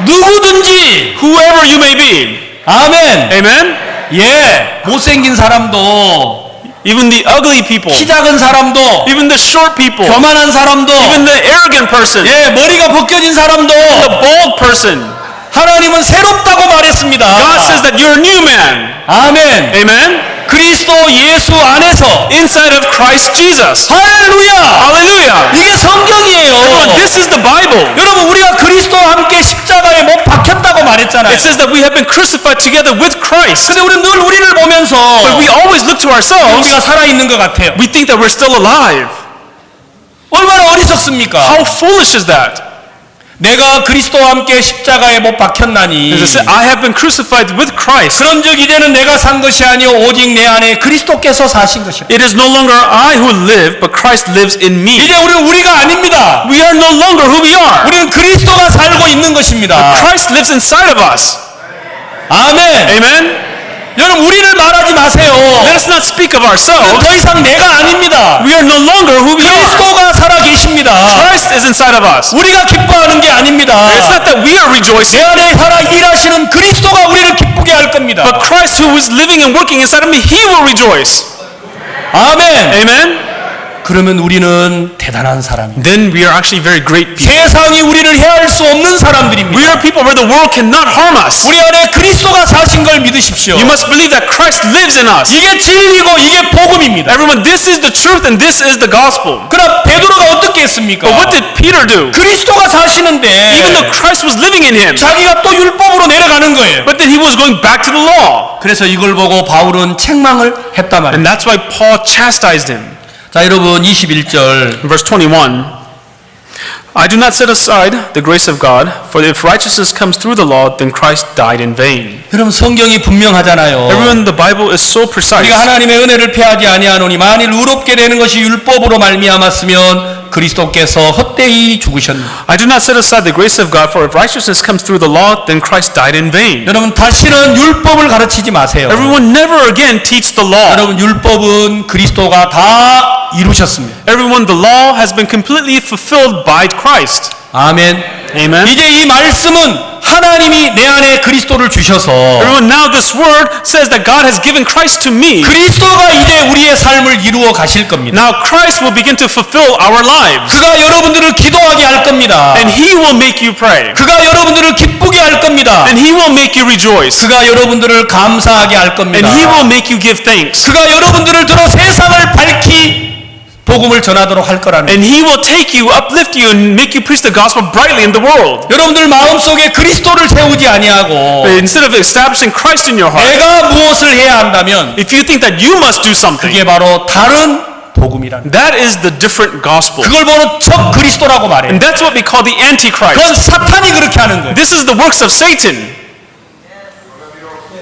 누구든지 Whoever you may be. 아멘. Amen? 예. 못생긴 사람도 Even the ugly people. 키 작은 사람도 Even the short people. 교만한 사람도 Even the arrogant person. 예, 머리가 벗겨진 사람도 The bald person. 하나님은 새롭다고 말했습니다. God says that you're a new man. 아멘. Amen? 그리스도 예수 안에서 Inside of Christ Jesus. 할렐루야. Hallelujah. 이게 성경이에요. Everyone, this is the Bible. 여러분 우리가 그리스도와 함께 십자가에 못 박혔다고 말했잖아요. It says that we have been crucified together with Christ. 근데 우리는 늘 우리를 보면서 But we always look to ourselves. 우리가 살아있는 것 같아요. We think that we're still alive. 얼마나 어리석습니까? How foolish is that? 내가 그리스도와 함께 십자가에 못 박혔나니 As I said, I have been crucified with Christ. 그런즉 이제는 내가 산 것이 아니요 오직 내 안에 그리스도께서 사신 것이라. It is no longer I who live, but Christ lives in me. 이제 우리는 우리가 아닙니다. We are no longer who we are. 우리는 그리스도가 살고 있는 것입니다. Christ lives inside of us. 아멘. Amen? 여러분 우리를 말하지 마세요. Let us not speak of ourselves. 더 이상 내가 아닙니다. We are no longer who we are. 그리스도가 살아 계십니다. Christ is inside of us. 우리가 기뻐하는 게 아닙니다. It's not that we are 내 rejoicing, 안에 살아 일하시는 그리스도가 우리를 기쁘게 할 겁니다. but Christ who is living and working inside of me, He will rejoice. 아멘. Amen? 그러면 우리는 대단한 사람입니다. then we are actually very great people. 세상이 우리를 해할 수 없는 We 사람들입니다. are people where the world cannot harm us. 우리 안에 그리스도가 사신 걸 믿으십시오. You must believe that Christ lives in us. 이게 진리고 이게 복음입니다. Everyone, this is the truth and this is the gospel. 그러나 베드로가 어떻게 했습니까? But what did Peter do? 그리스도가 사시는데 Even though Christ was living in him, 자기가 또 율법으로 내려가는 거예요. but then he was going back to the law. 그래서 이걸 보고 바울은 책망을 했단 말이에요. And that's why Paul chastised him. 자, 여러분 21절 Verse 21, I do not set aside the grace of God, for if righteousness comes through the law, then Christ died in vain. 여러분 성경이 분명하잖아요. Everyone, the Bible is so precise. 우리가 하나님의 은혜를 패하지 아니하노니 만일 의롭게 되는 것이 율법으로 말미암았으면 그리스도께서 헛되이 죽으셨느니라. I do not set aside the grace of God, for if righteousness comes through the law, then Christ died in vain. 여러분 다시는 율법을 가르치지 마세요. Everyone, never again teach the law. 여러분 율법은 그리스도가 다 이루셨습니다. Everyone, the law has been completely fulfilled by Christ. 아멘. Amen. 이제 이 말씀은 하나님이 내 안에 그리스도를 주셔서 Everyone, now this word says that God has given Christ to me. 그리스도가 이제 우리의 삶을 이루어 가실 겁니다. Now Christ will begin to fulfill our lives. 그가 여러분들을 기도하게 할 겁니다. And He will make you pray. 그가 여러분들을 기쁘게 할 겁니다. And He will make you rejoice. 그가 여러분들을 감사하게 할 겁니다. And He will make you give thanks. 그가 여러분들을 들어 세상을 밝히 복음을 전하도록 할 거라는. And He will take you, uplift you, and make you preach the gospel brightly in the world. 여러분들 마음속에 그리스도를 세우지 아니하고 Instead of establishing Christ in your heart, 내가 무엇을 해야 한다면 if you think that you must do something, 그게 바로 다른 복음이라는. that is the different gospel. 그걸 바로 적 그리스도라고 말해요. And that's what we call the Antichrist. 그건 사탄이 그렇게 하는 거예요. This is the works of Satan.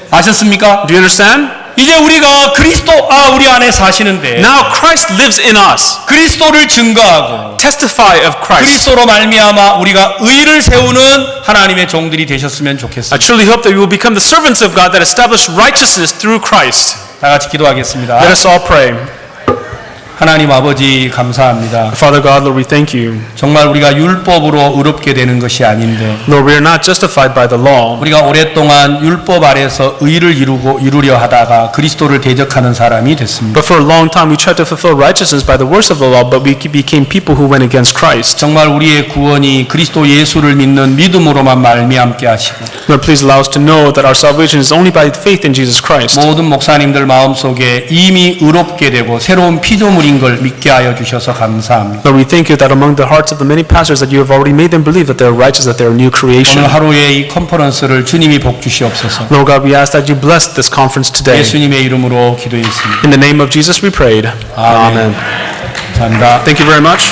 아셨습니까? Do you understand? 이제 우리가 우리 안에 사시는데 Now Christ lives in us. 그리스도를 증거하고 Testify of Christ. 그리스도로 말미암아 우리가 의를 세우는 하나님의 종들이 되셨으면 I 좋겠습니다. truly hope that you will become the servants of God that establish righteousness through Christ. 다 같이 기도하겠습니다. Let us all pray. 하나님 아버지 감사합니다. Father God, Lord, we thank you. 정말 우리가 율법으로 의롭게 되는 것이 아닌데 Lord, we are not justified by the law. 우리가 오랫동안 율법 아래서 의를 이루려 하다가 그리스도를 대적하는 사람이 됐습니다. But for a long time we tried to fulfill righteousness by the works of the law, but we became people who went against Christ. 정말 우리의 구원이 그리스도 예수를 믿는 믿음으로만 말미암게 하시고 Lord, please allow us to know that our salvation is only by faith in Jesus Christ. 모든 목사님들 마음속에 이미 의롭게 되고 새로운 피조물인 걸 믿게 하여 주셔서 감사합니다. Lord, we thank you that among the hearts of the many pastors that you have already made them believe that they are righteous, that they are new creation. 오늘 하루의 이 컨퍼런스를 주님이 복 주시옵소서. Lord God, we ask that you bless this conference today. 예수님의 이름으로 기도했습니다. In the name of Jesus we prayed. 아멘. Amen. 감사합니다. Thank you very much.